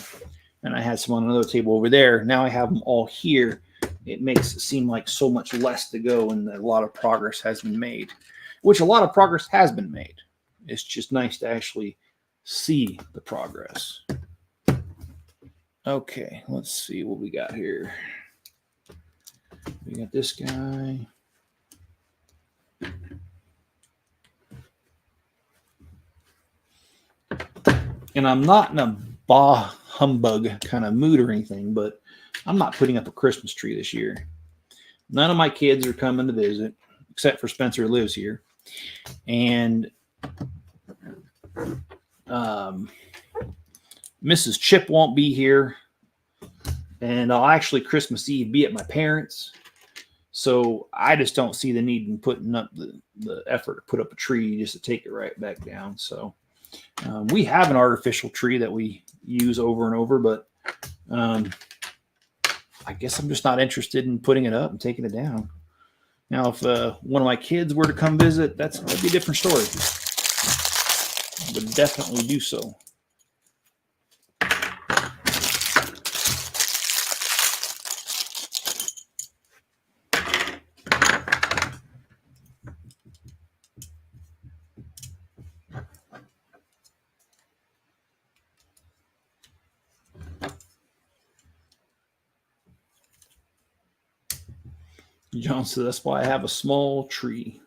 and I had some on another table over there. Now I have them all here. It makes it seem like so much less to go, and a lot of progress has been made, which a lot of progress has been made. It's just nice to actually see the progress. Okay, let's see what we got here. We got this guy. And I'm not in a bah humbug kind of mood or anything, but I'm not putting up a Christmas tree this year. None of my kids are coming to visit, except for Spencer, who lives here. And Mrs. Chip won't be here. And I'll actually Christmas Eve be at my parents'. So I just don't see the need in putting up the effort to put up a tree just to take it right back down. So we have an artificial tree that we use over and over, but I guess I'm just not interested in putting it up and taking it down. Now, if one of my kids were to come visit, that'd be a different story. I would definitely do so. John said, that's why I have a small tree.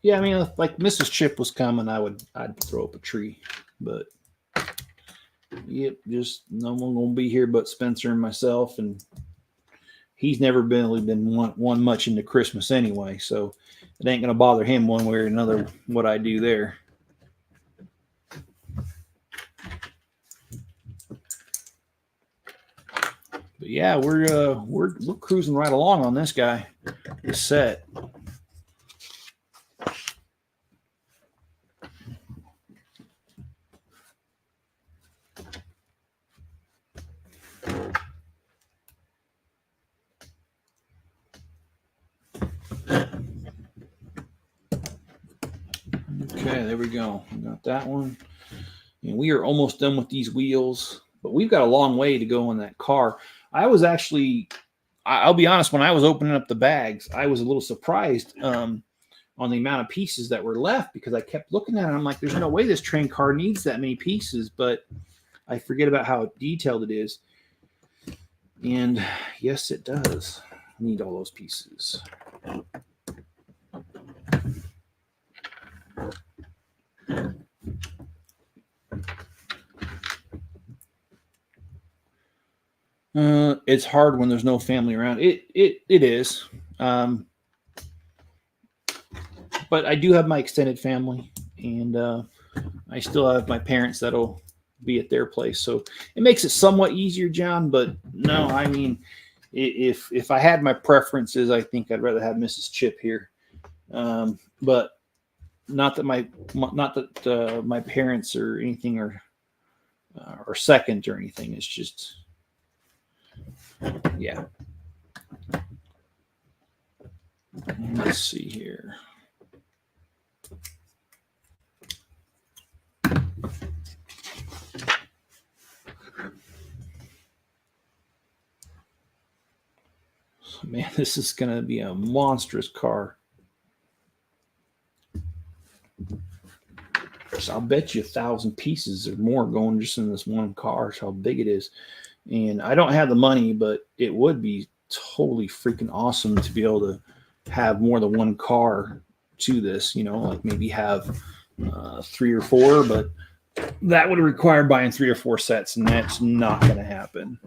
Yeah, I mean, if like Mrs. Chip was coming, I'd throw up a tree. But yep, just no one gonna be here but Spencer and myself, and he's never really been one much into Christmas anyway, so it ain't gonna bother him one way or another what I do there. But yeah, we're cruising right along on this guy, this set. Okay, there we go. We got that one. And we are almost done with these wheels, but we've got a long way to go on that car. I was actually, I'll be honest, when I was opening up the bags, I was a little surprised on the amount of pieces that were left, because I kept looking at it. I'm like, there's no way this train car needs that many pieces, but I forget about how detailed it is. And yes, it does need all those pieces. It's hard when there's no family around. It is. But I do have my extended family, and I still have my parents that'll be at their place. So it makes it somewhat easier, John. But no, I mean, if I had my preferences, I think I'd rather have Mrs. Chip here. But not that my parents or anything are second or anything. It's just, yeah. Let's see here. Man, this is going to be a monstrous car. So I'll bet you 1,000 pieces or more going just in this one car. So how big it is. And I don't have the money, but it would be totally freaking awesome to be able to have more than one car to this, you know, like maybe have 3 or 4, but that would require buying 3 or 4 sets, and that's not going to happen.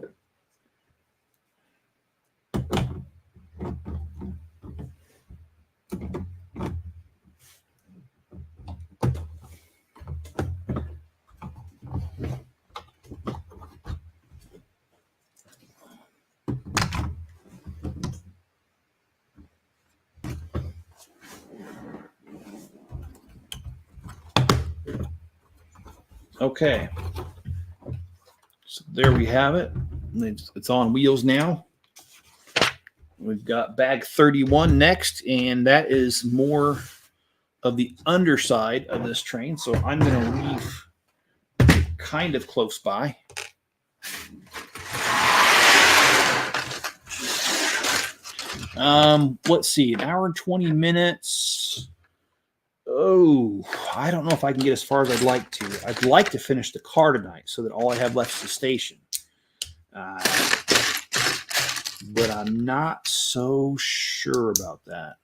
Okay, so there we have it. It's on wheels now. We've got bag 31 next, and that is more of the underside of this train. So I'm going to leave kind of close by. Let's see, an hour and 20 minutes. Oh, I don't know if I can get as far as I'd like to. I'd like to finish the car tonight so that all I have left is the station. But I'm not so sure about that.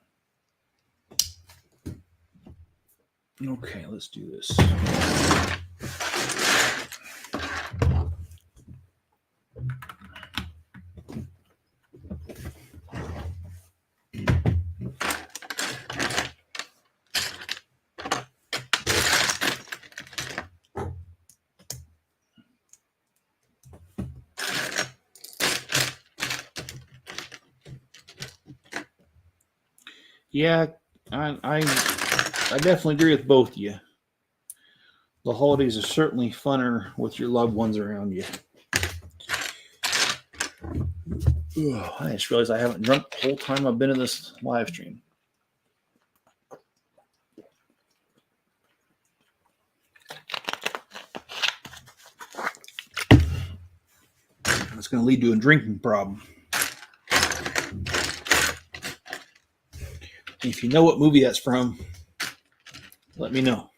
Okay, let's do this. Yeah, I definitely agree with both of you. The holidays are certainly funner with your loved ones around you. Ugh, I just realized I haven't drunk the whole time I've been in this live stream. It's going to lead to a drinking problem. If you know what movie that's from, let me know.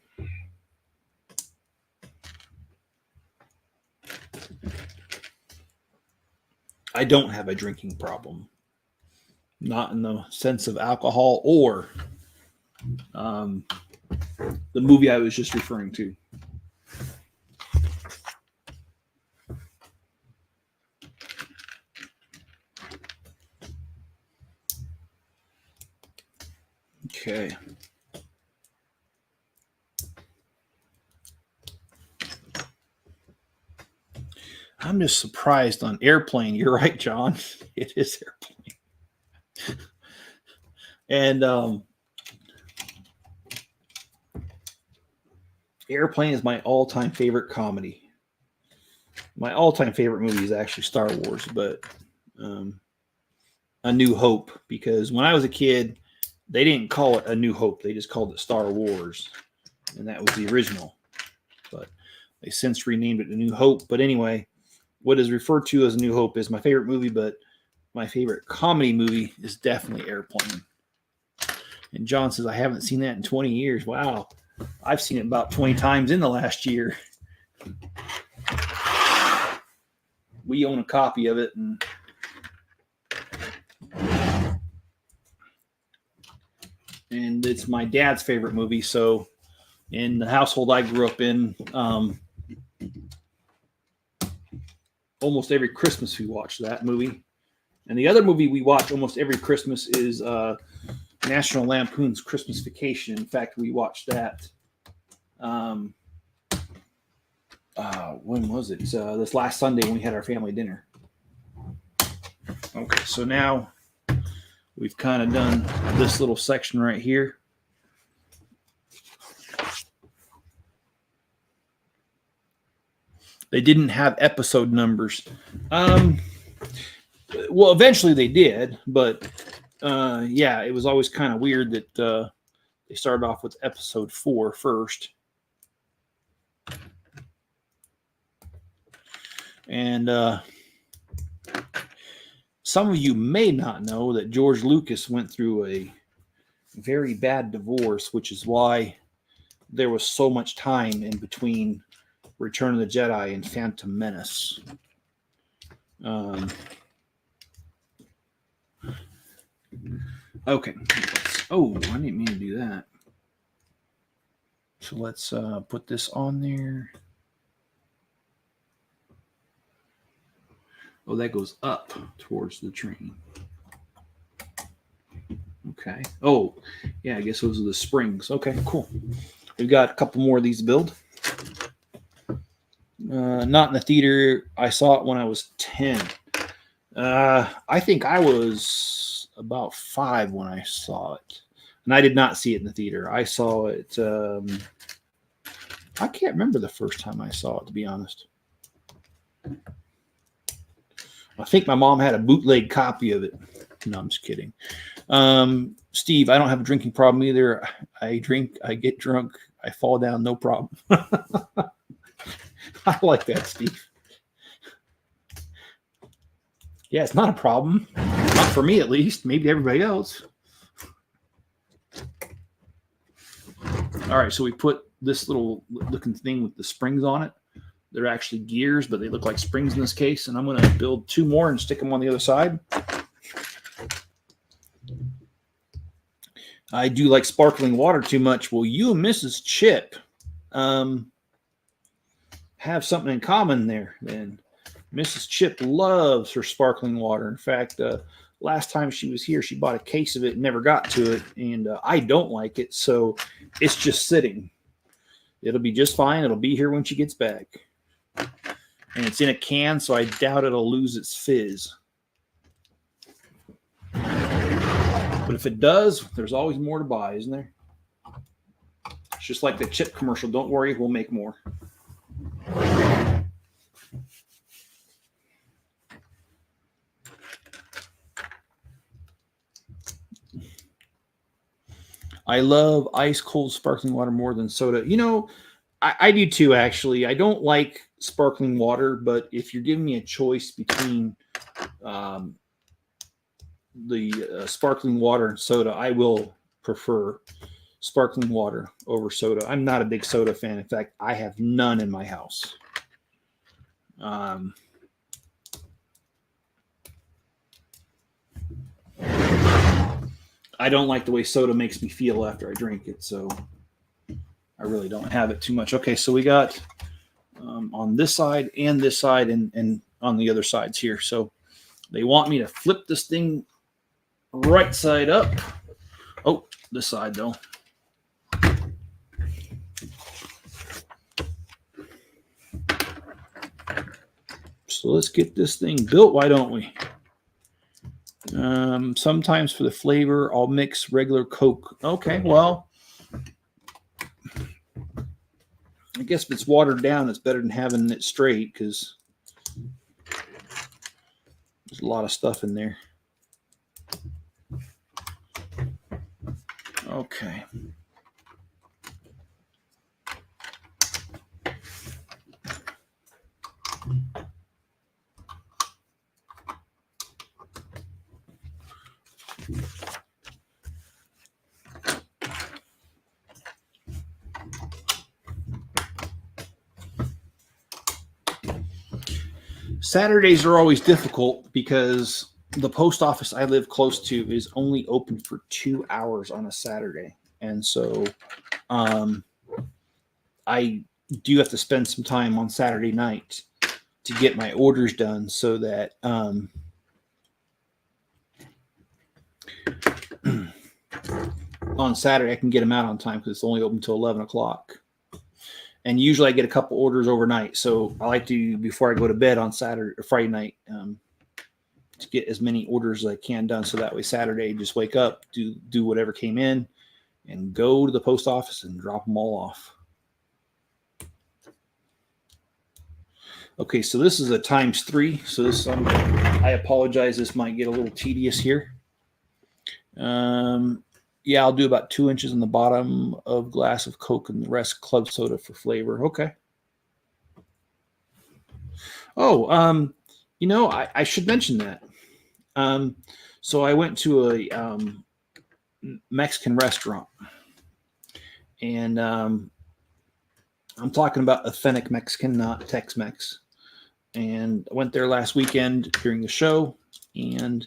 I don't have a drinking problem. Not in the sense of alcohol or the movie I was just referring to. Okay. I'm just surprised on Airplane. You're right, John. It is Airplane. And Airplane is my all-time favorite comedy. My all-time favorite movie is actually Star Wars, but A New Hope, because when I was a kid, they didn't call it A New Hope. They just called it Star Wars, and that was the original. But they since renamed it A New Hope. But anyway, what is referred to as A New Hope is my favorite movie, but my favorite comedy movie is definitely Airplane. And John says, I haven't seen that in 20 years. Wow. I've seen it about 20 times in the last year. We own a copy of it, and it's my dad's favorite movie. So in the household I grew up in, almost every Christmas we watched that movie. And the other movie we watch almost every Christmas is National Lampoon's Christmas Vacation. In fact, we watched that. When was it? This last Sunday when we had our family dinner. Okay, so now we've kind of done this little section right here. They didn't have episode numbers. Well, eventually they did, but yeah, it was always kind of weird that they started off with episode 4 first. And some of you may not know that George Lucas went through a very bad divorce, which is why there was so much time in between Return of the Jedi and Phantom Menace. Okay. Oh, I didn't mean to do that. So let's put this on there. Oh, that goes up towards the train. Okay. Oh, yeah, I guess those are the springs. Okay, cool. We've got a couple more of these to build. Not in the theater. I saw it when I was 10. I think I was about 5 when I saw it. And I did not see it in the theater. I saw it. I can't remember the first time I saw it, to be honest. I think my mom had a bootleg copy of it. No, I'm just kidding. Steve, I don't have a drinking problem either. I drink, I get drunk, I fall down, no problem. I like that, Steve. Yeah, it's not a problem. Not for me, at least. Maybe everybody else. All right, so we put this little looking thing with the springs on it. They're actually gears, but they look like springs in this case. And I'm going to build 2 more and stick them on the other side. I do like sparkling water too much. Well, you and Mrs. Chip have something in common there, then. Mrs. Chip loves her sparkling water. In fact, last time she was here, she bought a case of it and never got to it. And I don't like it, so it's just sitting. It'll be just fine. It'll be here when she gets back. And it's in a can, so I doubt it'll lose its fizz. But if it does, there's always more to buy, isn't there? It's just like the chip commercial. Don't worry, we'll make more. I love ice cold sparkling water more than soda. You know, I do too, actually. I don't like sparkling water, but if you're giving me a choice between the sparkling water and soda, I will prefer sparkling water over soda. I'm not a big soda fan. In fact, I have none in my house. I don't like the way soda makes me feel after I drink it, so I really don't have it too much. Okay, so we got on this side and on the other sides here. So they want me to flip this thing right side up. Oh, this side though. So let's get this thing built, why don't we? Sometimes for the flavor, I'll mix regular Coke. Okay, well, I guess if it's watered down, it's better than having it straight because there's a lot of stuff in there. Okay. Saturdays are always difficult because the post office I live close to is only open for 2 hours on a Saturday. And so I do have to spend some time on Saturday night to get my orders done so that on Saturday I can get them out on time because it's only open until 11 o'clock. And usually I get a couple orders overnight. So I like to, before I go to bed on Saturday or Friday night, to get as many orders as I can done. So that way Saturday, just wake up, do whatever came in and go to the post office and drop them all off. Okay, so this is a ×3. So this, I apologize. This might get a little tedious here. Yeah, I'll do about 2 inches on the bottom of glass of Coke and the rest club soda for flavor. Okay. Oh, you know, I should mention that. So I went to a Mexican restaurant, and I'm talking about authentic Mexican, not Tex-Mex. And I went there last weekend during the show, and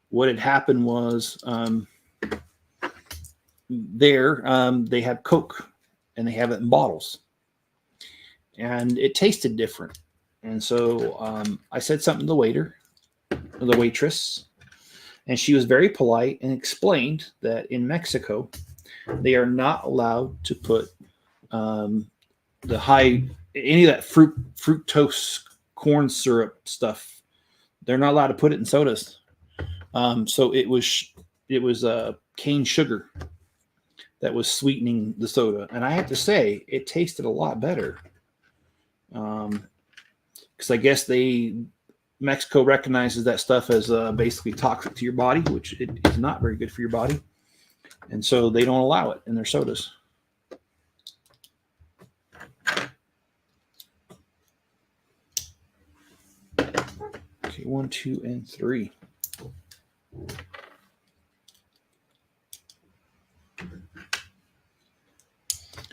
what had happened was they have Coke, and they have it in bottles, and it tasted different. And so I said something to the waiter, or the waitress, and she was very polite and explained that in Mexico, they are not allowed to put any of that fructose corn syrup stuff. They're not allowed to put it in sodas. So it was cane sugar that was sweetening the soda. And I have to say, it tasted a lot better. Because I guess they Mexico recognizes that stuff as basically toxic to your body, which it is not very good for your body. And so they don't allow it in their sodas. Okay, 1, 2, and 3.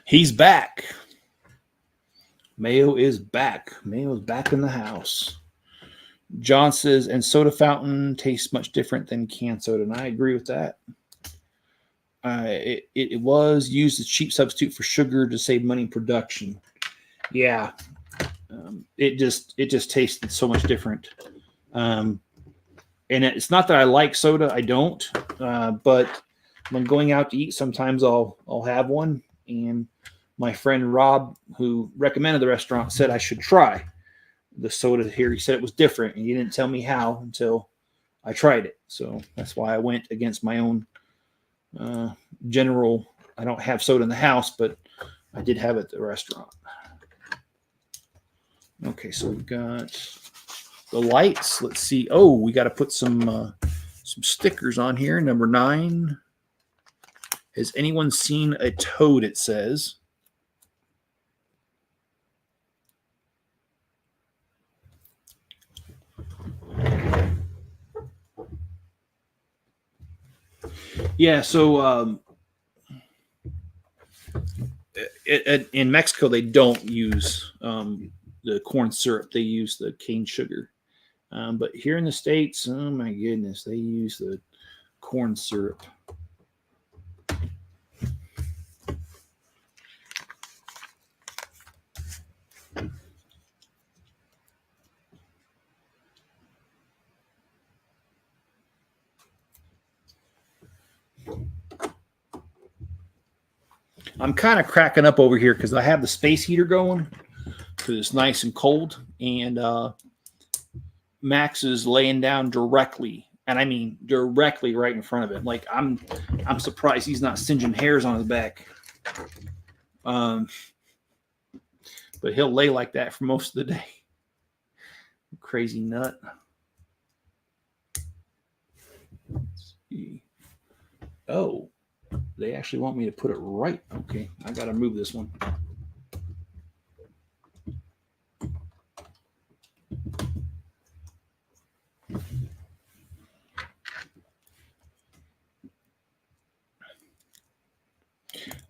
He's back. Mayo is back. Mayo is back in the house. John says, and soda fountain tastes much different than canned soda. And I agree with that. It was used as cheap substitute for sugar to save money in production. Yeah. It just tasted so much different. And it's not that I like soda. I don't. But when going out to eat, sometimes I'll have one. And my friend Rob, who recommended the restaurant, said I should try the soda here. He said it was different, and he didn't tell me how until I tried it. So that's why I went against my own general. I don't have soda in the house, but I did have it at the restaurant. Okay, so we've got the lights. Let's see. Oh, we got to put some stickers on here. Number 9. Has anyone seen a toad? It says. Yeah, so in Mexico, they don't use the corn syrup. They use the cane sugar. But here in the States, oh my goodness, they use the corn syrup. I'm kind of cracking up over here because I have the space heater going because it's nice and cold, and Max is laying down directly, and I mean directly right in front of it. Like I'm surprised he's not singeing hairs on his back. But he'll lay like that for most of the day. Crazy nut. Let's see. Oh, they actually want me to put it right. Okay, I got to move this one.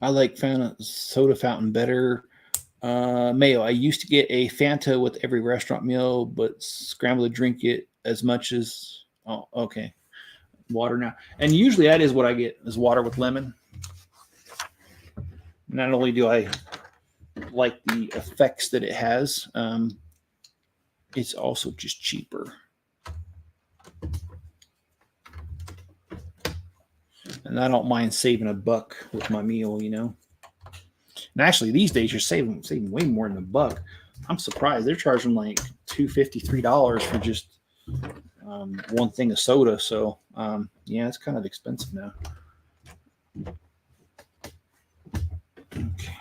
I like soda fountain better. Mayo. I used to get a Fanta with every restaurant meal, but scramble to drink it as much as. Oh, okay. Water now, and usually that is what I get is water with lemon. Not only do I like the effects that it has, it's also just cheaper. And I don't mind saving $1 with my meal, you know. And actually, these days you're saving way more than $1. I'm surprised they're charging like $2.50, $3 for just one thing of soda. So yeah, it's kind of expensive now. Okay.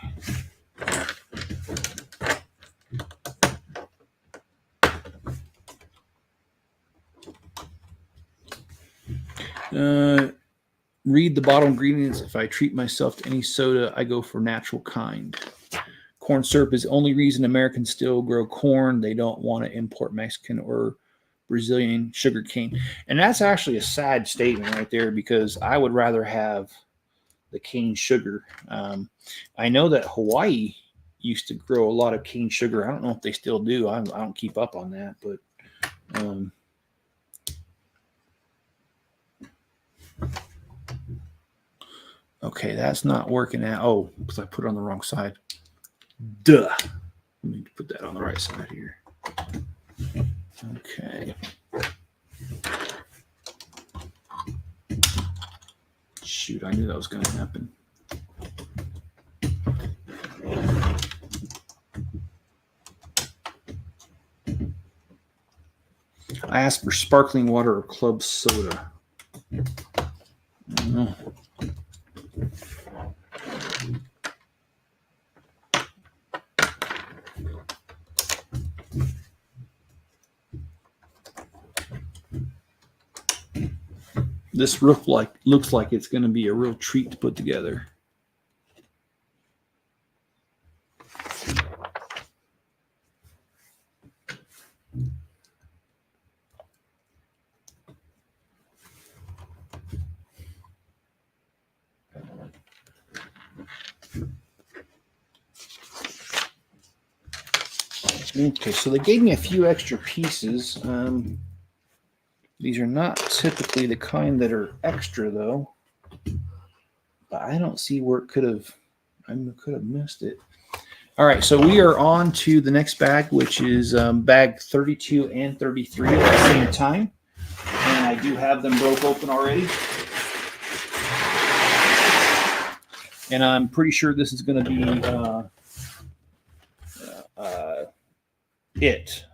Read the bottle ingredients. If I treat myself to any soda, I go for natural kind. Corn syrup is the only reason Americans still grow corn. They don't want to import Mexican or Brazilian sugar cane. And that's actually a sad statement right there because I would rather have the cane sugar. I know that Hawaii used to grow a lot of cane sugar. I don't know if they still do. I don't keep up on that, but okay, that's not working out. Oh, because I put it on the wrong side. Duh. Let me put that on the right side here. Okay. Shoot, I knew that was going to happen. I asked for sparkling water or club soda. No. This roof looks like it's going to be a real treat to put together. Okay, so they gave me a few extra pieces. These are not typically the kind that are extra, though. But I don't see where it could have. I could have missed it. All right, so we are on to the next bag, which is bag 32 and 33 at the same time. And I do have them broke open already. And I'm pretty sure this is going to be it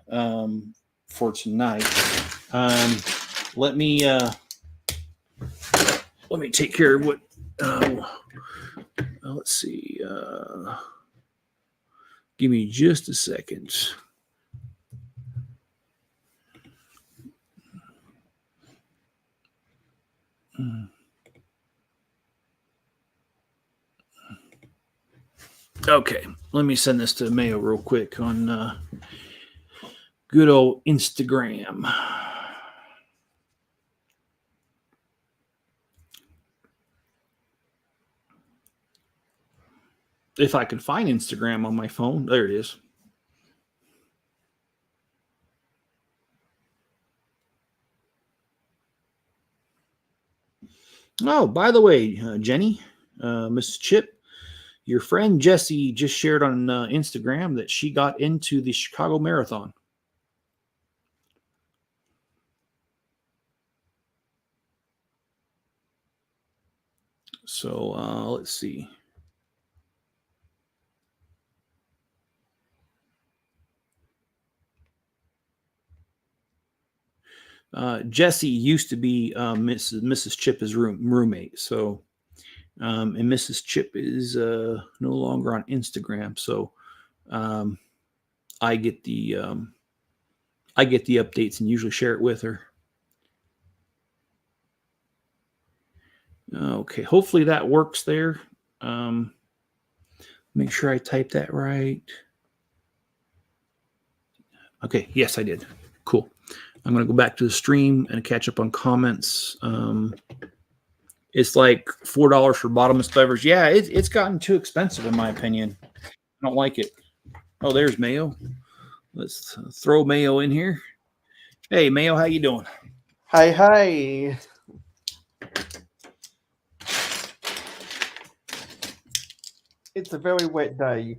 for tonight. Let me take care of what. Let's see. Give me just a second. Okay, let me send this to Mayo real quick on good old Instagram. If I can find Instagram on my phone, there it is. Oh, by the way, Jenny, Mrs. Chip, your friend Jessie just shared on Instagram that she got into the Chicago Marathon. So let's see. Jessie used to be Mrs. Chip's roommate. So, and Mrs. Chip is no longer on Instagram. So, I get the updates and usually share it with her. Okay, hopefully that works there. Make sure I type that right. Okay, yes, I did. Cool. I'm going to go back to the stream and catch up on comments. It's like $4 for bottomless beverage. Yeah, it's gotten too expensive in my opinion. I don't like it. Oh, there's Mayo. Let's throw Mayo in here. Hey, Mayo, how you doing? Hi. It's a very wet day.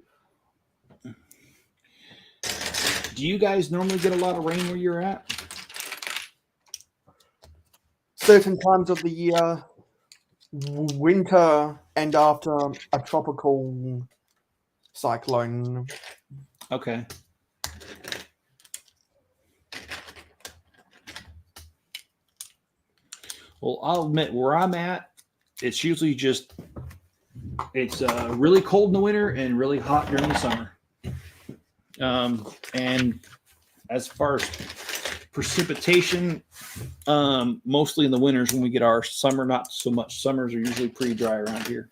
Do you guys normally get a lot of rain where you're at? Certain times of the year, winter, and after a tropical cyclone. Okay. Well, I'll admit where I'm at, it's usually just it's really cold in the winter and really hot during the summer. And as far as precipitation, mostly in the winters when we get our summer, not so much. Summers are usually pretty dry around here.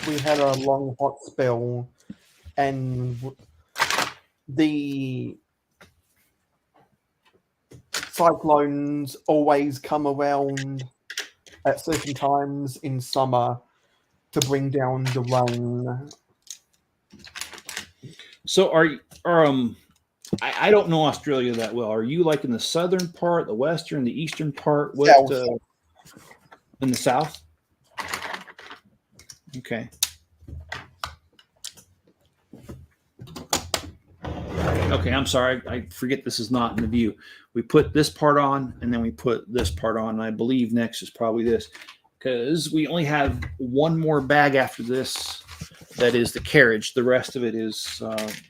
We had a long hot spell, and the cyclones always come around at certain times in summer to bring down the rain. So I don't know Australia that well. Are you like in the southern part, the western, the eastern part? What in the south? Okay. Okay, I'm sorry. I forget this is not in the view. We put this part on, and then we put this part on. I believe next is probably this, because we only have one more bag after this. That is the carriage. The rest of it is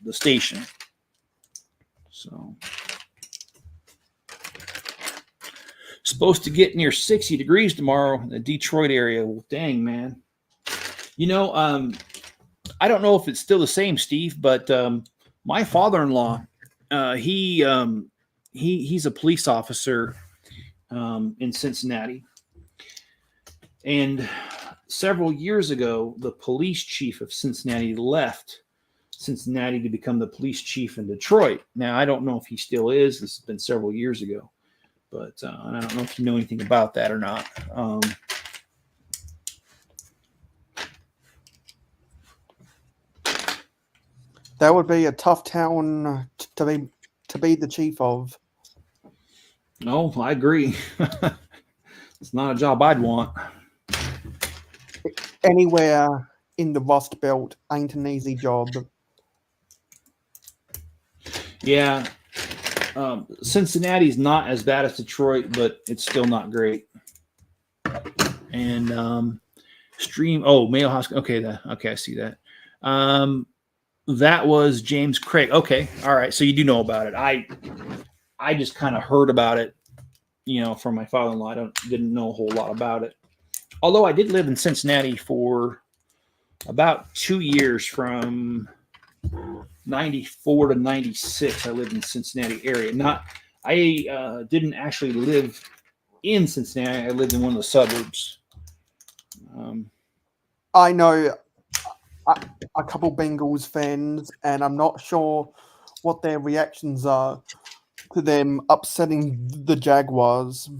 the station. So, supposed to get near 60 degrees tomorrow in the Detroit area. Well, dang, man. You know, I don't know if it's still the same, Steve, but My father-in-law, he's a police officer in Cincinnati, and several years ago, the police chief of Cincinnati left Cincinnati to become the police chief in Detroit. Now, I don't know if he still is. This has been several years ago, but I don't know if you know anything about that or not. That would be a tough town to be the chief of. No, I agree. It's not a job I'd want. Anywhere in the Rust Belt ain't an easy job. Yeah, Cincinnati's not as bad as Detroit, but it's still not great. And Mayo Hospital. Okay, I see that. That was James Craig. Okay, all right. So you do know about it. I just kind of heard about it, from my father-in-law. I didn't know a whole lot about it. Although I did live in Cincinnati for about 2 years, from 94 to 96. I lived in the Cincinnati area. I didn't actually live in Cincinnati. I lived in one of the suburbs. I know a couple Bengals fans, and I'm not sure what their reactions are to them upsetting the Jaguars.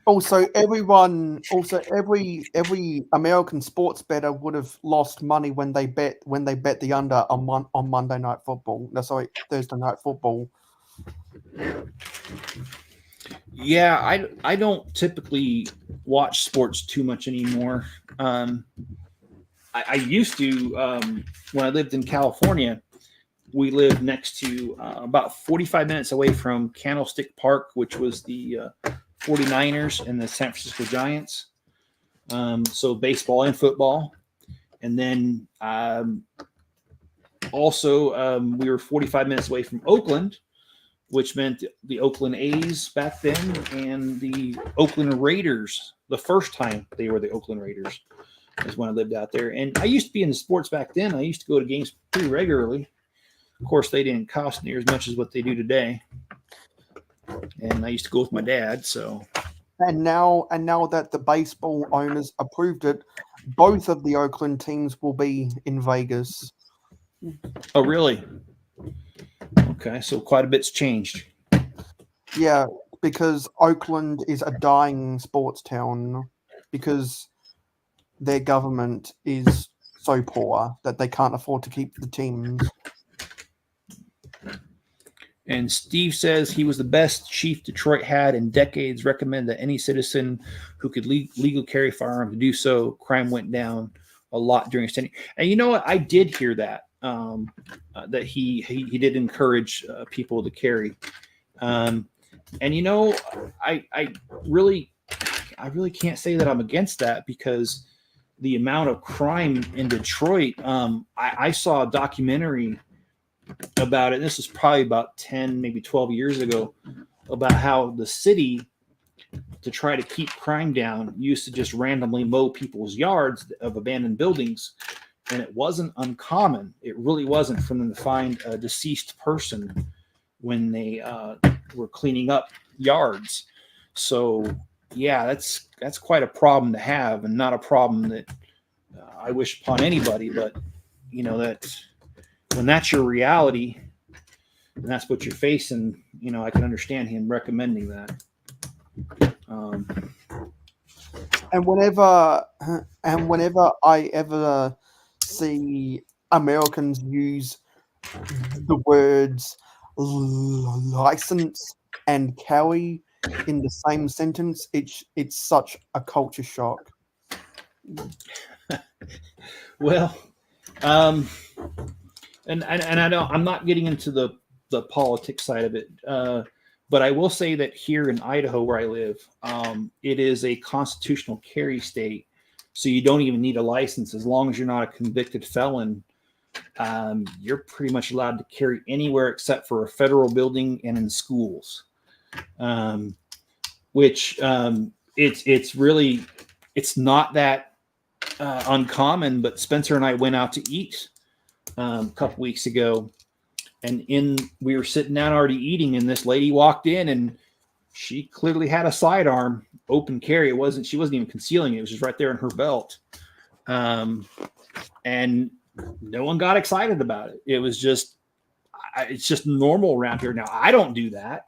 Also, every American sports bettor would have lost money when they bet the under on Monday Night Football. No, sorry, Thursday Night Football. Yeah, I don't typically watch sports too much anymore. I used to, when I lived in California. We lived next to about 45 minutes away from Candlestick Park, which was the 49ers and the San Francisco Giants. So baseball and football. And then also we were 45 minutes away from Oakland, which meant the Oakland A's back then and the Oakland Raiders. The first time they were the Oakland Raiders is when I lived out there. And I used to be in the sports back then. I used to go to games pretty regularly. Of course, they didn't cost near as much as what they do today. And I used to go with my dad. So, and now that the baseball owners approved it, both of the Oakland teams will be in Vegas. Oh, really? Okay, so quite a bit's changed. Yeah, because Oakland is a dying sports town because their government is so poor that they can't afford to keep the teams. And Steve says he was the best chief Detroit had in decades. Recommend that any citizen who could legally carry a firearm to do so. Crime went down a lot during his tenure. And you know what? I did hear that that he did encourage people to carry. And I really can't say that I'm against that, because the amount of crime in Detroit. I saw a documentary about it. And this was probably about 10, maybe 12 years ago, about how the city, to try to keep crime down, used to just randomly mow people's yards of abandoned buildings. And it wasn't uncommon. It really wasn't, for them to find a deceased person when they were cleaning up yards. So yeah, that's quite a problem to have, and not a problem that I wish upon anybody. But that when that's your reality and that's what you're facing, I can understand him recommending that. And whenever I ever see Americans use the words license and carry in the same sentence, it's such a culture shock. Well, and I don't, I'm not getting into the politics side of it, but I will say that here in Idaho, where I live, it is a constitutional carry state, so you don't even need a license as long as you're not a convicted felon. You're pretty much allowed to carry anywhere except for a federal building and in schools, which it's really it's not that uncommon. But Spencer and I went out to eat a couple weeks ago, and we were sitting down already eating, and this lady walked in, and she clearly had a sidearm open carry. She wasn't even concealing it. It was just right there in her belt. And no one got excited about it. It was just, it's just normal around here. Now, I don't do that.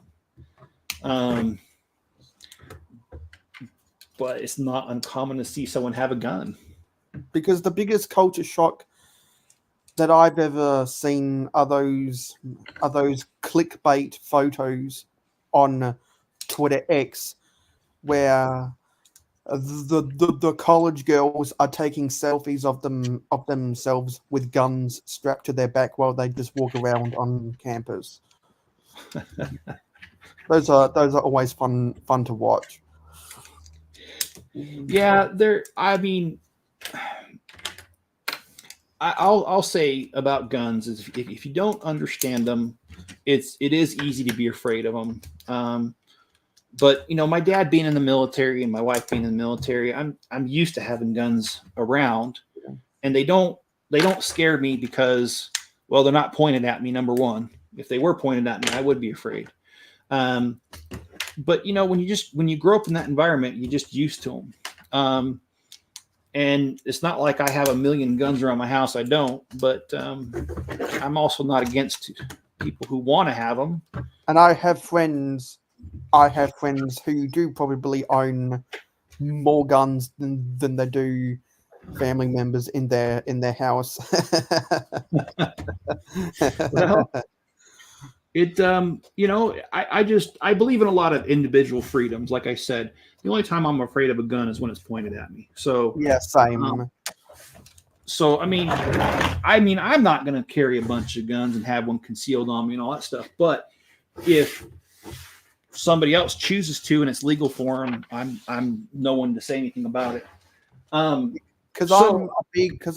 But it's not uncommon to see someone have a gun. Because the biggest culture shock that I've ever seen are those clickbait photos on Twitter X where the college girls are taking selfies of themselves with guns strapped to their back while they just walk around on campus. Those are always fun to watch. Yeah, I mean, I'll say about guns is if you don't understand them, it is easy to be afraid of them. But my dad being in the military and my wife being in the military, I'm used to having guns around, and they don't scare me because, well, they're not pointed at me. Number one, if they were pointed at me, I would be afraid. But when you grow up in that environment, you're just used to them. And it's not like I have a million guns around my house. I don't, but I'm also not against people who want to have them. And I have friends who do probably own more guns than they do family members in their house. Well, I believe in a lot of individual freedoms. Like I said, the only time I'm afraid of a gun is when it's pointed at me. So yeah, same. So I mean, I'm not going to carry a bunch of guns and have one concealed on me and all that stuff. But if somebody else chooses to and it's legal for them, I'm no one to say anything about it. Because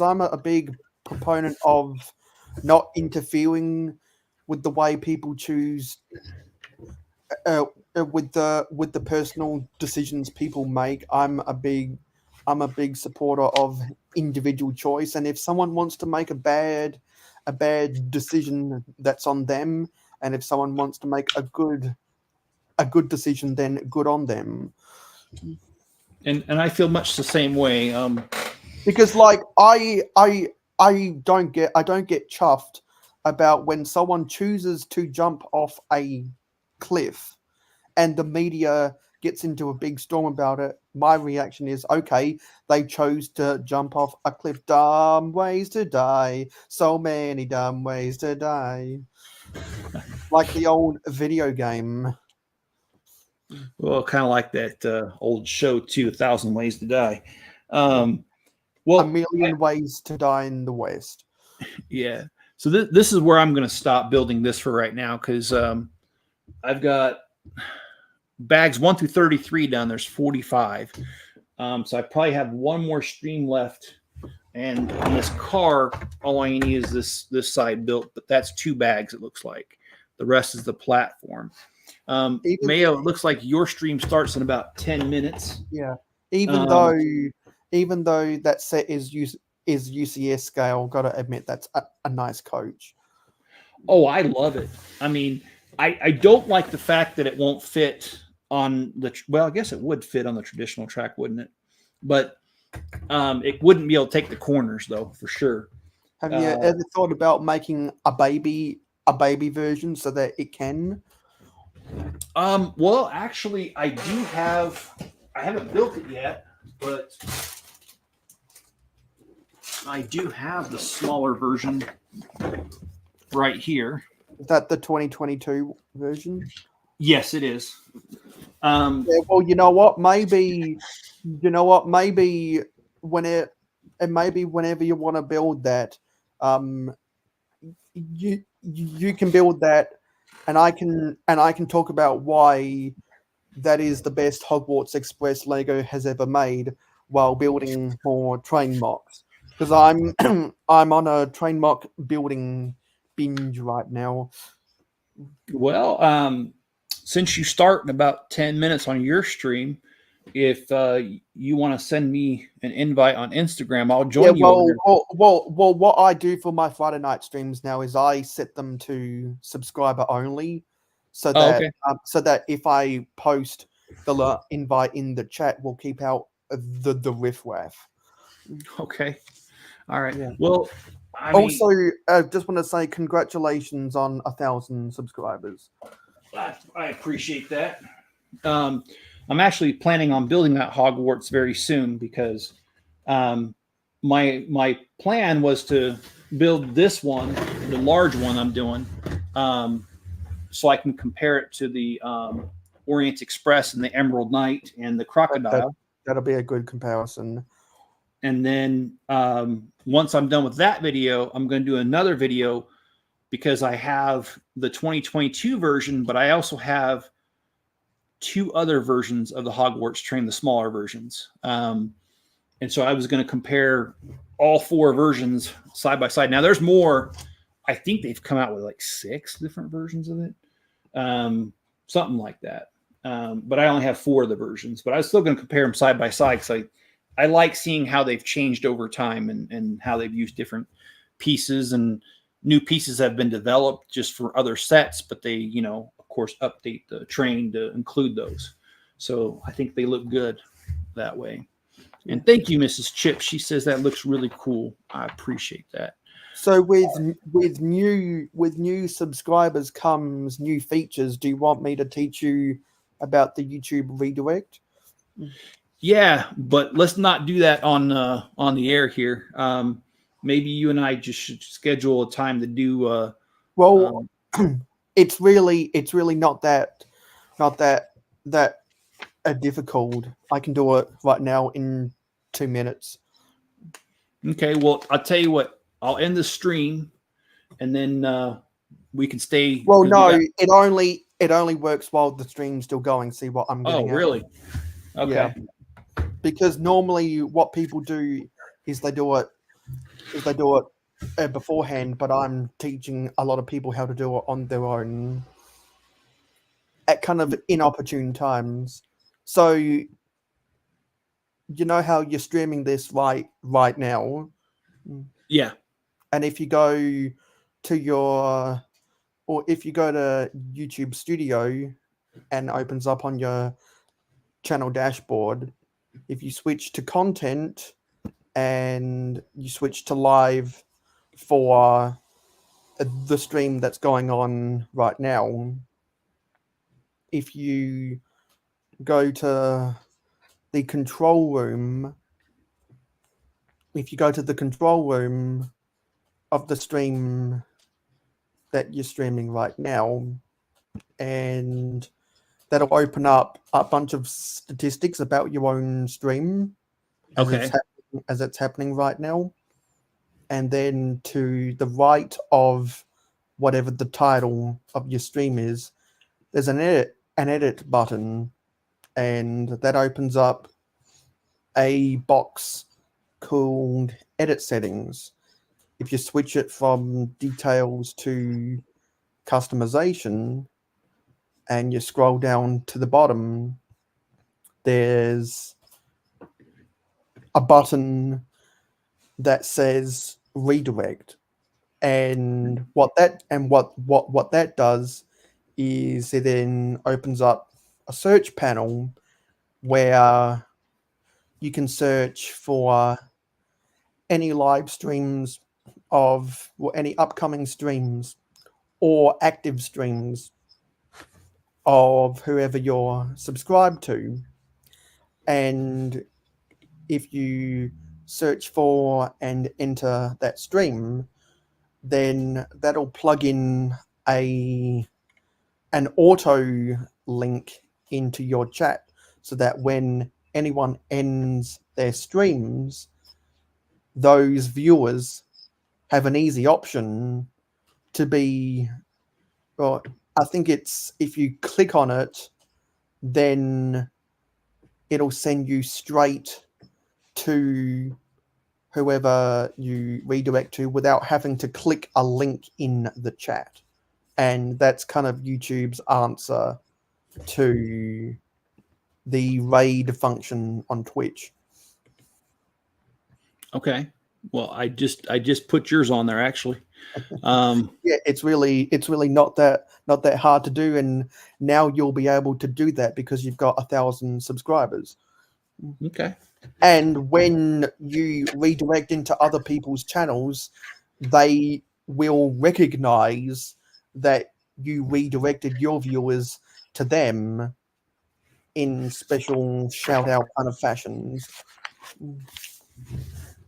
I'm a big proponent of not interfering with the way people choose, with the personal decisions people make. I'm a big supporter of individual choice, and if someone wants to make a bad decision, that's on them. And if someone wants to make a good decision, then good on them. And I feel much the same way. Because like I don't get chuffed about when someone chooses to jump off a cliff and the media gets into a big storm about it. My reaction is, okay, they chose to jump off a cliff. Dumb ways to die. So many dumb ways to die. Like the old video game. Well, kind of like that old show too, 1,000 Ways to Die. Well, A Million Ways to Die in the West. Yeah. So this is where I'm going to stop building this for right now, because I've got bags 1 through 33 done. There's 45. So I probably have one more stream left. And on this car, all I need is this side built, but that's 2 bags, it looks like. The rest is the platform. Mayo, it looks like your stream starts in about 10 minutes. Yeah. Even though that set is UCS scale, gotta admit that's a nice coach. Oh, I love it. I mean, I don't like the fact that it won't fit on I guess it would fit on the traditional track, wouldn't it? But it wouldn't be able to take the corners, though, for sure. Have you ever thought about making a baby version so that it can? Well, actually, I haven't built it yet, but I do have the smaller version right here. Is that the 2022 version? Yes, it is. Yeah, well, you know what? Maybe whenever you want to build that, you can build that, and I can talk about why that is the best Hogwarts Express Lego has ever made while building more train mocks. Because I'm on a train mock building binge right now. Well, since you start in about 10 minutes on your stream, if you want to send me an invite on Instagram, I'll Yeah, join you over there. what I do for my Friday night streams now is I set them to subscriber only, so Oh, that okay. if I post the invite in the chat, we'll keep out the riffraff. Okay. All right. Yeah. Well, I mean, Also, I just want to say congratulations on 1,000 subscribers. I appreciate that. Um, I'm actually planning on building that Hogwarts very soon because my plan was to build this one, the large one I'm doing, um, so I can compare it to the Orient Express and the Emerald Knight and the That Crocodile. that'll be a good comparison. And then once I'm done with that video, I'm going to do another video because I have the 2022 version, but I also have two other versions of the Hogwarts train, the smaller versions. And so I was going to compare all four versions side by side. Now there's more. I think they've come out with like 6 different versions of it, something like that. But I only have 4 of the versions. But I was still going to compare them side by side because I like seeing how they've changed over time and how they've used different pieces, and new pieces have been developed just for other sets, but they, of course, update the train to include those. So I think they look good that way. And thank you, Mrs. Chip. She says that looks really cool. I appreciate that. So with new subscribers comes new features. Do you want me to teach you about the YouTube redirect? Yeah, but let's not do that on the air here. Maybe you and I just should schedule a time to do. Well, it's really not that difficult. I can do it right now in 2 minutes. Okay, well, I'll tell you what. I'll end the stream, and then we can stay. Well, 'Cause we no, got, it only works while the stream's still going. See what I'm oh, getting at? really? Okay. Yeah. Because normally what people do is they do it beforehand, but I'm teaching a lot of people how to do it on their own at kind of inopportune times. So you know how you're streaming this right now, Yeah. and if you go to if you go to YouTube Studio and opens up on your channel dashboard, if you switch to content and you switch to live for the stream that's going on right now, if you go to the control room, of the stream that you're streaming right now, and that'll open up a bunch of statistics about your own stream as Okay. it's happening right now. And then to the right of whatever the title of your stream is, there's an edit button, and that opens up a box called edit settings. If you switch it from details to customization and you scroll down to the bottom, there's a button that says redirect. And what that does is it then opens up a search panel where you can search for any live streams or any upcoming streams or active streams of whoever you're subscribed to. And if you search for and enter that stream, then that'll plug in an auto link into your chat, so that when anyone ends their streams, those viewers have an easy option to be, well, I think it's, if you click on it, then it'll send you straight to whoever you redirect to without having to click a link in the chat. And that's kind of YouTube's answer to the raid function on Twitch. Okay. Well, I just put yours on there actually. Yeah, it's really not that hard to do, and now you'll be able to do that because you've got 1,000 subscribers. Okay. And when you redirect into other people's channels, they will recognize that you redirected your viewers to them in special shout out kind of fashions.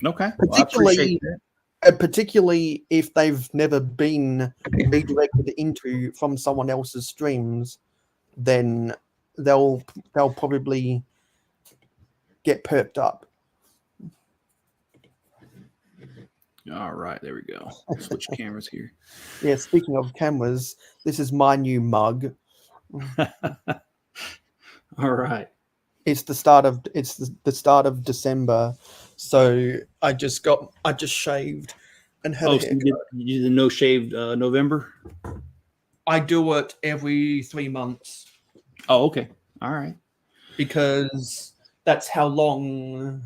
Okay. Well, I appreciate that. Particularly if they've never been redirected into from someone else's streams, then they'll probably get perked up. All right, there we go. Switch cameras here. Yeah, speaking of cameras, this is my new mug. All right. It's the start of December, so I just shaved and had a So haircut. you did the no shaved November? I do it every 3 months Oh, okay. All right. because that's how long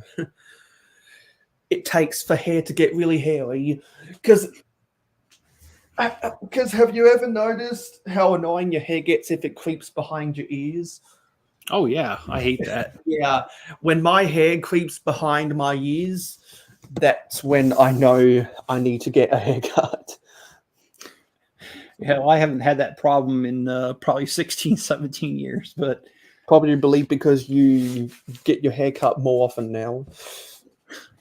it takes for hair to get really hairy. Because have you ever noticed how annoying your hair gets if it creeps behind your ears? Oh yeah, I hate that. Yeah, when my hair creeps behind my ears, that's when I know I need to get a haircut. Yeah, well, I haven't had that problem in probably 16, 17 years, but Probably because you get your hair cut more often now.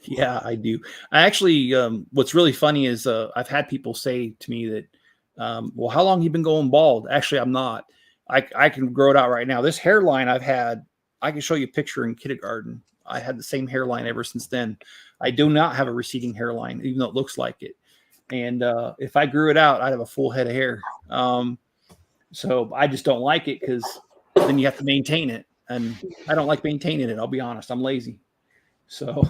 yeah, I do. I actually, what's really funny is I've had people say to me that, well, how long you been going bald? Actually, I'm not. I can grow it out right now. This hairline I've had, I can show you a picture in kindergarten. I had the same hairline ever since then. I do not have a receding hairline, even though it looks like it. And if I grew it out, I'd have a full head of hair. So I just don't like it because then you have to maintain it. And I don't like maintaining it. I'll be honest. I'm lazy. So,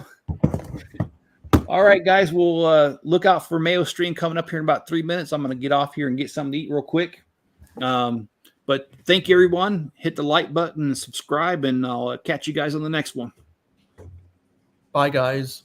all right, guys, we'll look out for Mayo Stream coming up here in about 3 minutes. I'm going to get off here and get something to eat real quick. But thank you, everyone. Hit the like button and subscribe, and I'll catch you guys on the next one. Bye, guys.